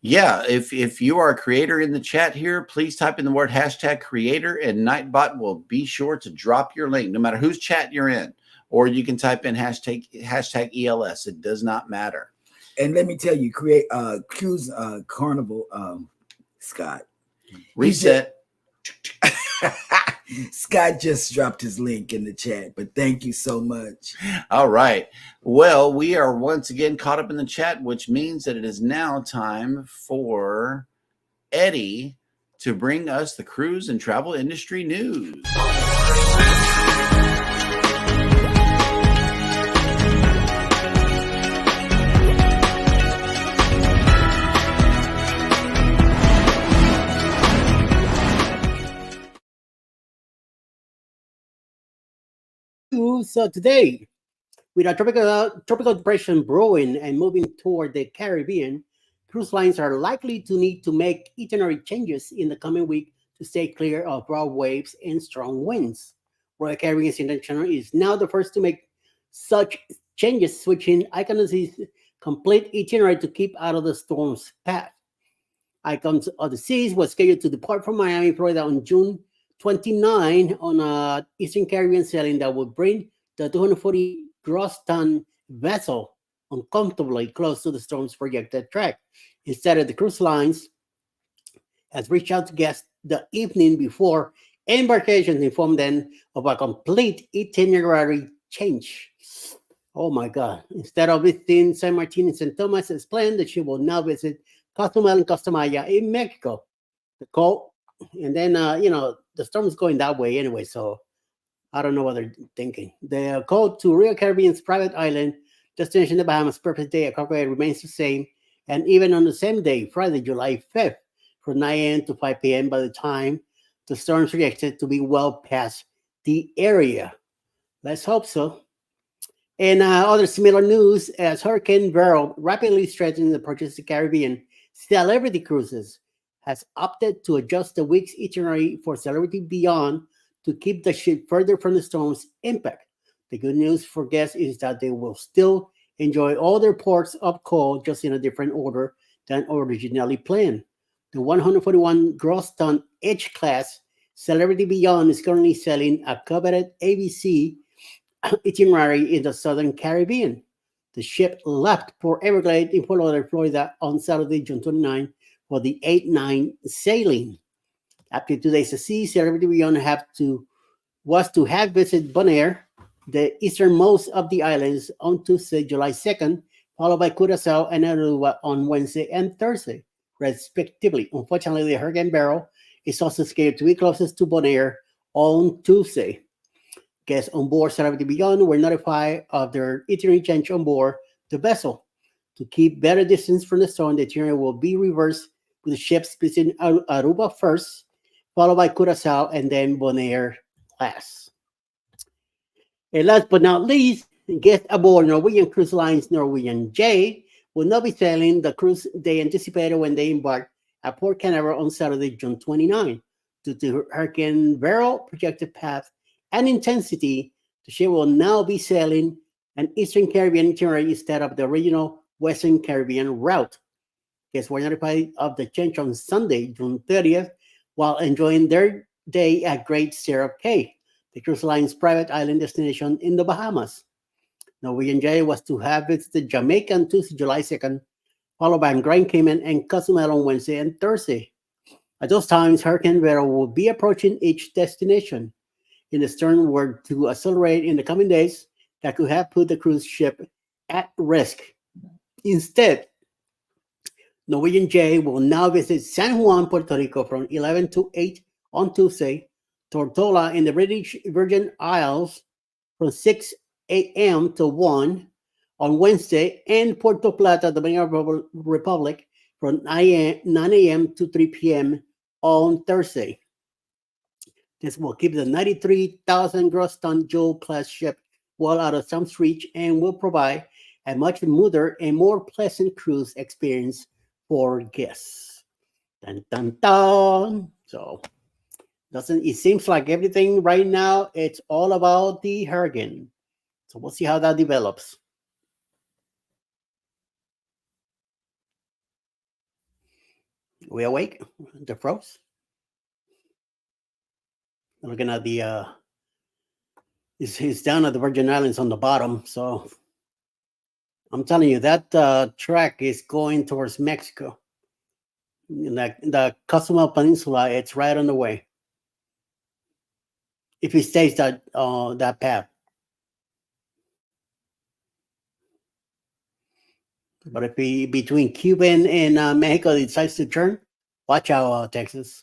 Yeah, if you are a creator in the chat here, please type in the word hashtag creator, and Nightbot will be sure to drop your link, no matter whose chat you're in, or you can type in hashtag ELS. It does not matter. And let me tell you, create Cruise Carnival, Scott. Reset. Scott just dropped his link in the chat, but thank you so much. All right. Well, we are once again caught up in the chat, which means that it is now time for Eddie to bring us the cruise and travel industry news. So today, with a tropical depression brewing and moving toward the Caribbean, cruise lines are likely to need to make itinerary changes in the coming week to stay clear of broad waves and strong winds. Royal Caribbean's intention is now the first to make such changes, switching Icon's complete itinerary to keep out of the storm's path. Icons of the Seas was scheduled to depart from Miami, Florida on June 29 on a Eastern Caribbean sailing that would bring the 240 gross ton vessel uncomfortably close to the storm's projected track. Instead, the cruise lines has reached out to guests the evening before embarkation to inform them of a complete itinerary change. Oh my God. Instead of visiting San Martin and St. Thomas as planned, the ship will now visit Cozumel and Costa Maya in Mexico. The cold, and then, the storm is going that way anyway, so I don't know what they're thinking. The code to Royal Caribbean's private island destination, the Bahamas, purpose day accompanied remains the same, and even on the same day, Friday, July 5th, from 9 a.m. to 5 p.m. by the time the storm's projected to be well past the area. Let's hope so. And other similar news, as Hurricane Beryl rapidly threatens the approaches to the Caribbean, Celebrity Cruises has opted to adjust the week's itinerary for Celebrity Beyond to keep the ship further from the storm's impact. The good news for guests is that they will still enjoy all their ports of call, just in a different order than originally planned. The 141 gross ton H class Celebrity Beyond is currently sailing a coveted ABC itinerary in the Southern Caribbean. The ship left Port Everglades in Fort Lauderdale, Florida on Saturday, June 29 for the 8-9 sailing. After 2 days at sea, Celebrity Beyond was to have visited Bonaire, the easternmost of the islands, on Tuesday, July 2nd, followed by Curaçao and Aruba on Wednesday and Thursday, respectively. Unfortunately, the Hurricane Beryl is also scheduled to be closest to Bonaire on Tuesday. Guests on board Celebrity Beyond were notified of their itinerary change on board the vessel. To keep better distance from the storm, the itinerary will be reversed, with the ships visiting Aruba first, followed by Curaçao, and then Bonaire last. And last but not least, guests aboard Norwegian Cruise Line's Norwegian J will not be sailing the cruise they anticipated when they embarked at Port Canaveral on Saturday, June 29. Due to Hurricane Beryl projected path and intensity, the ship will now be sailing an Eastern Caribbean itinerary instead of the original Western Caribbean route. Guests were notified of the change on Sunday, June 30th, while enjoying their day at Great Stirrup Cay, the cruise line's private island destination in the Bahamas. Norwegian J was to have visited Jamaica on Tuesday, July 2nd, followed by Grand Cayman and Cozumel on Wednesday and Thursday. At those times, Hurricane Beryl will be approaching each destination. In the stern were to accelerate in the coming days, that could have put the cruise ship at risk. Instead, Norwegian J will now visit San Juan, Puerto Rico from 11 to 8 on Tuesday, Tortola in the British Virgin Isles from 6 a.m. to 1 on Wednesday, and Puerto Plata, Dominican Republic from 9 a.m. to 3 p.m. on Thursday. This will keep the 93,000 gross ton Jewel-class ship well out of storm's reach and will provide a much smoother and more pleasant cruise experience for guests. Dun, dun, dun. So, it seems like everything right now, it's all about the hurricane. So we'll see how that develops. We awake? The froze? Looking at the he's down at the Virgin Islands on the bottom, so I'm telling you that track is going towards Mexico. The Cozumel Peninsula, it's right on the way. If he stays that path. But if he between Cuba and Mexico decides to turn, watch out, Texas.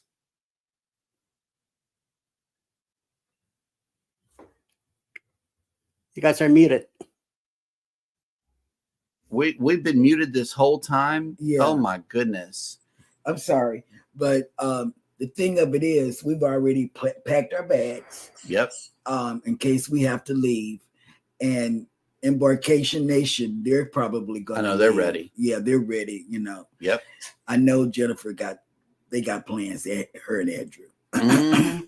You guys are muted. We've been muted this whole time. Yeah. Oh my goodness. I'm sorry, but the thing of it is, we've already packed our bags. Yep. In case we have to leave, and Embarkation Nation, they're probably going. I know they're ready. Yeah, they're ready. Yep. I know Jennifer got plans. Her and Andrew. Mhm.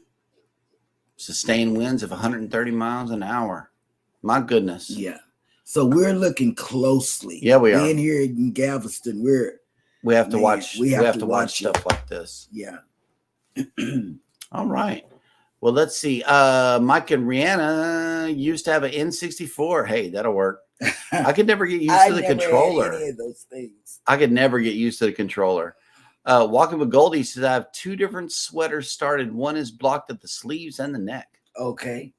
Sustained winds of 130 miles an hour. My goodness. Yeah. So we're looking closely. Yeah, we are. Being here in Galveston, We have to Man, watch. we We have have to to watch watch it. stuff like this. yeah. All right. Well, let's see. Mike and Rihanna used to have an N64. Hey, that'll work. I could never get used to the never had controller. any of those things. I could never get used to the controller. Walking with Goldie says I have two different sweaters started. One is blocked at the sleeves and the neck. Okay.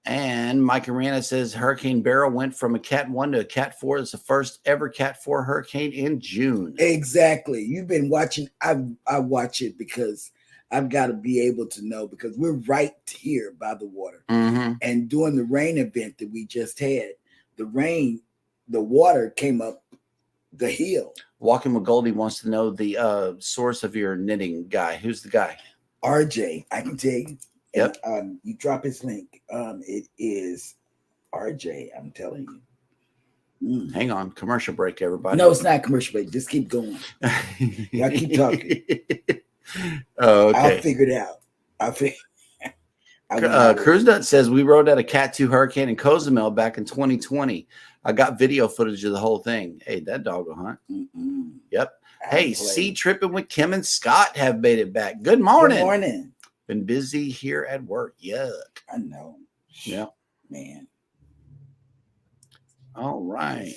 And Mike and Rihanna says Hurricane Beryl went from a Cat 1 to a Cat 4. It's the first ever Cat 4 hurricane in June. Exactly. You've been watching. I watch it because I've got to be able to know, because we're right here by the water. Mm-hmm. And during the rain event that we just had, the water came up the hill. Walking with Goldie wants to know the source of your knitting guy. Who's the guy? RJ, I can tell you. Yep. And, you drop his link. It is RJ. I'm telling you. Hang on. Commercial break, everybody. No, it's not commercial break. Just keep going. Y'all keep talking. Oh, okay. I'll figure it out. Cruise Nut says we rode out a Cat 2 hurricane in Cozumel back in 2020. I got video footage of the whole thing. Hey, that dog will hunt. Mm-mm. Yep. I Hey, play. Sea Tripping with Kim and Scott have made it back. Good morning. Good morning. Been busy here at work. Yuck. I know. Yeah. Man. All right.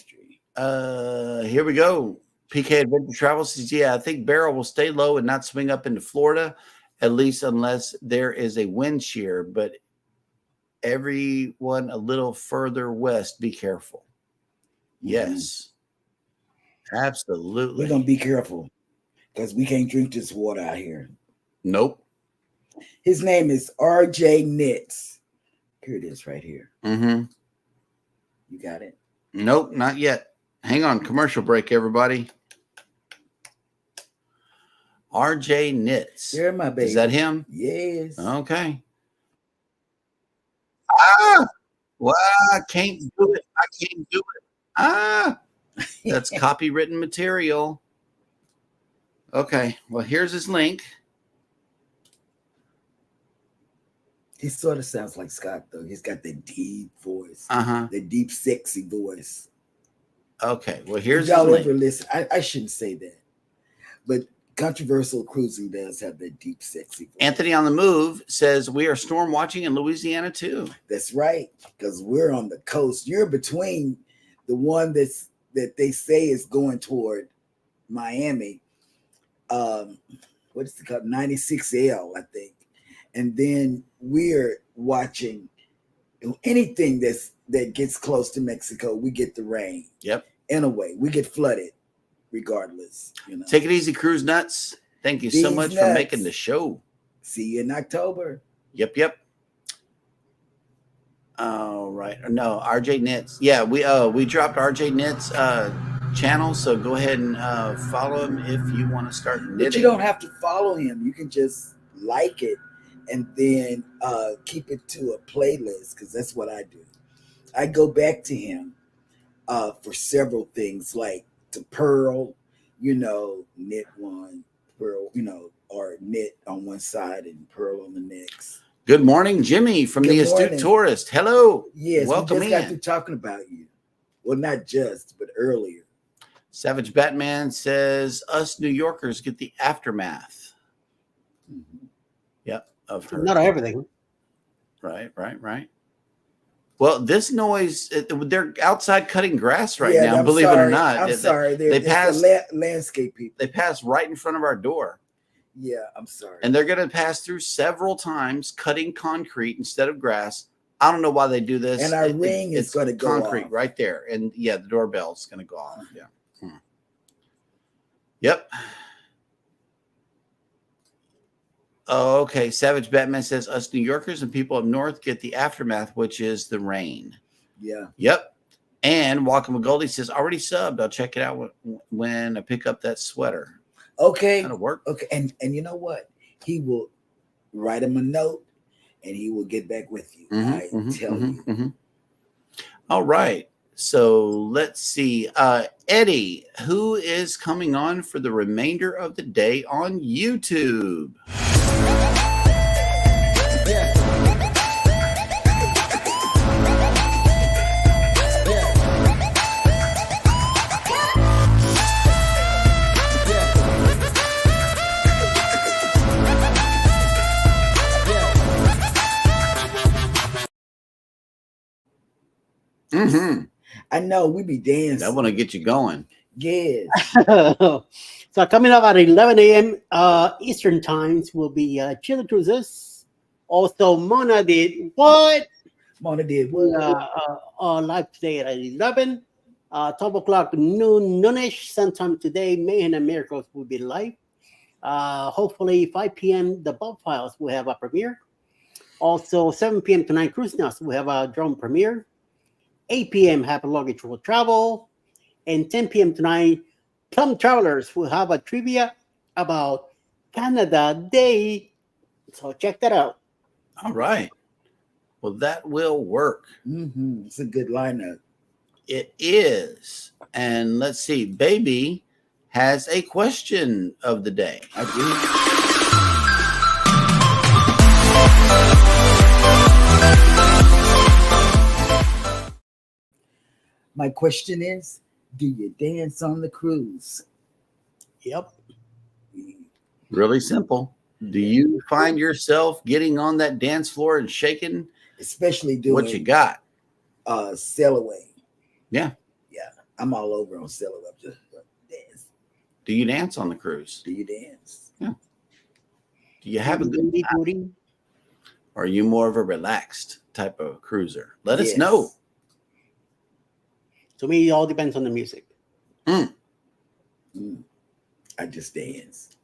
Here we go. PK Adventure Travel says, yeah, I think Beryl will stay low and not swing up into Florida, at least unless there is a wind shear. But everyone a little further west, be careful. Yes. Absolutely. We're going to be careful because we can't drink this water out here. Nope. His name is RJ Knits. Here it is right here. Mm-hmm. You got it? Nope, not yet. Hang on. Commercial break, everybody. RJ Knits. There, my baby. Is that him? Yes. Okay. Ah! Well, I can't do it. I can't do it. Ah! That's copywritten material. Okay. Well, here's his link. He sort of sounds like Scott, though. He's got the deep voice. Uh-huh. The deep, sexy voice. Okay. Well, here's If y'all his ever link. listen, I shouldn't say that. But Controversial Cruising does have that deep, sexy voice. Anthony on the Move says we are storm watching in Louisiana too. That's right, because we're on the coast. You're between the one that they say is going toward Miami. What is it called? 96L, I think. And then we're watching anything that gets close to Mexico. We get the rain. Yep. In a way, we get flooded, regardless. You know. Take it easy, Cruise Nuts. Thank you so These much for nuts. making the show. See you in October. Yep. All right. No, RJ Knits. Yeah, we dropped RJ Knits channel, so go ahead and follow him if you want to start knitting. But you don't have to follow him. You can just like it and then keep it to a playlist, because that's what I do. I go back to him for several things, like to purl, knit one, purl, or knit on one side and purl on the next. Good morning, Jimmy from The Good Astute morning. Tourist. Hello. Yes, Welcome we just got in. through talking about you. Well, not just, but earlier. Savage Batman says us New Yorkers get the aftermath. Mm-hmm. Yep. Of her. Not everything. Right. Well, this noise, they're outside cutting grass right now, I'm believe sorry. it or not. I'm sorry. They It's passed, the landscape people. they passed right in front of our door. Yeah, I'm sorry. And they're going to pass through several times cutting concrete instead of grass. I don't know why they do this. And our ring is it's going to go concrete off. right there. And yeah, the doorbell's going to go off. Yeah. Yep. Oh, okay. Savage Batman says us New Yorkers and people up north get the aftermath, which is the rain. Yeah. Yep. And Walking with Goldie says already subbed. I'll check it out when I pick up that sweater. Okay. That'll work. Okay. And you know what? He will write him a note and he will get back with you. I tell you. All right. So let's see. Eddie, who is coming on for the remainder of the day on YouTube? Mm-hmm. I know we be dancing. I want to get you going. Yes. So coming up at 11 a.m. Eastern times will be Chili Cruises. Also, Mona did what? Mona did what? Live today at 11. 12 o'clock noonish sometime today. Mayhem and Miracles will be live. Hopefully 5 p.m. The Bob Files will have a premiere. Also 7 p.m. tonight Cruise Nuts will have a drone premiere. 8 p.m. Happy Luggage Will Travel. And 10 p.m. tonight, Plum Travelers will have a trivia about Canada Day. So check that out. All right. Well, that will work. Mm-hmm. It's a good lineup. It is. And let's see. Baby has a question of the day. I do. My question is, do you dance on the cruise? Yep. Really simple. Do you find yourself getting on that dance floor and shaking? Especially doing what you got? Sail Away. Yeah. Yeah. I'm all over on Sail Away. Just dance. Do you dance on the cruise? Do you dance? Yeah. Do you have a good time? Or are you more of a relaxed type of cruiser? Let us know. To me, it all depends on the music. I just dance.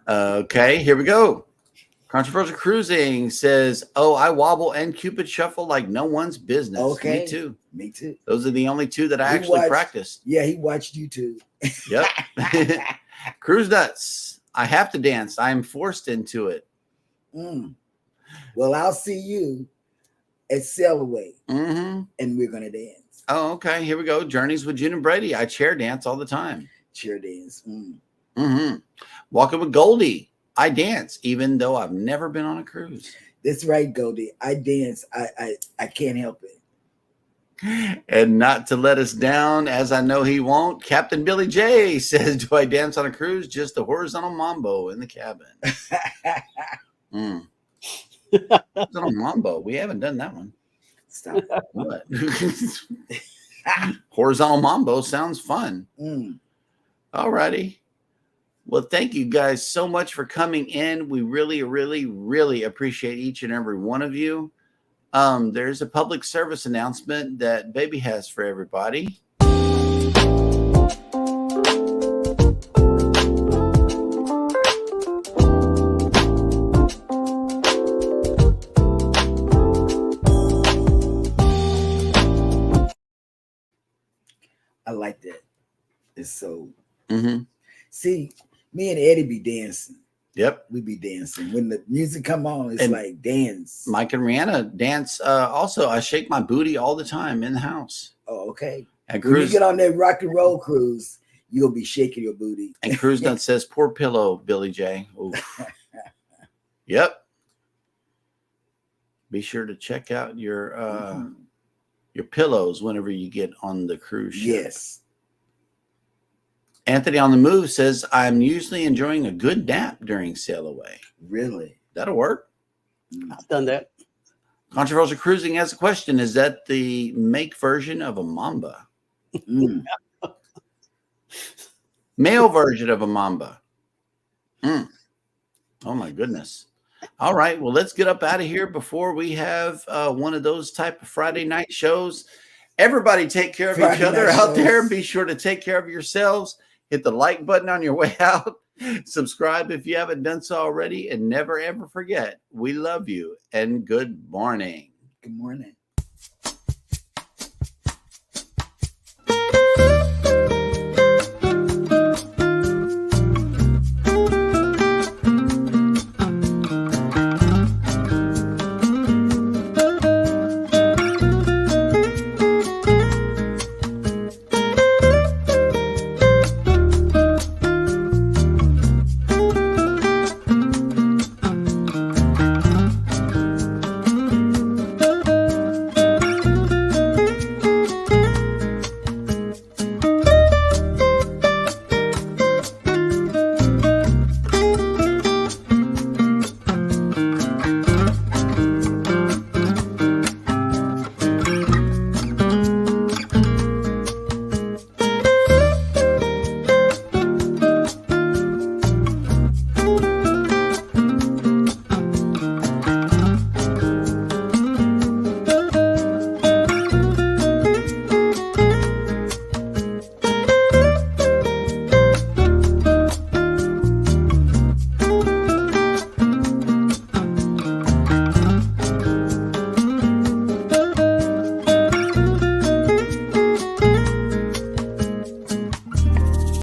Okay, here we go. Controversial Cruising says, "Oh, I wobble and Cupid shuffle like no one's business." Okay, me too. Me too. Those are the only two that I actually practiced. Yeah, he watched you too. Yep. Cruise Nuts. I have to dance. I am forced into it. Well, I'll see you at Sail Away, and we're gonna dance. Oh, okay. Here we go. Journeys with June and Brady. I chair dance all the time. Chair dance. Walking with Goldie. I dance, even though I've never been on a cruise. That's right, Goldie. I dance. I can't help it. And not to let us down, as I know he won't, Captain Billy J says, "Do I dance on a cruise? Just a horizontal mambo in the cabin." Horizontal mambo. We haven't done that one. Stop. What? Horizontal mambo sounds fun. All righty. Well, thank you guys so much for coming in. We really, really, really appreciate each and every one of you. There's a public service announcement that Baby has for everybody. I like that. It's so. See, me and Eddie be dancing. Yep. We be dancing. When the music come on, it's and like dance. Mike and Rihanna dance. Also, I shake my booty all the time in the house. Oh, okay. And when you get on that rock and roll cruise, you'll be shaking your booty. And Cruise Nut says, "Poor pillow, Billy J." Yep. Be sure to check out your pillows whenever you get on the cruise ship. Yes. Anthony on the Move says, "I'm usually enjoying a good nap during Sail Away." Really? That'll work. I've done that. Controversial Cruising has a question. Is that the make version of a mamba? Male version of a mamba. Oh, my goodness. All right. Well, let's get up out of here before we have one of those type of Friday night shows. Everybody take care of each other out there, and be sure to take care of yourselves. Hit the like button on your way out. Subscribe if you haven't done so already. And never, ever forget, we love you and good morning. Good morning.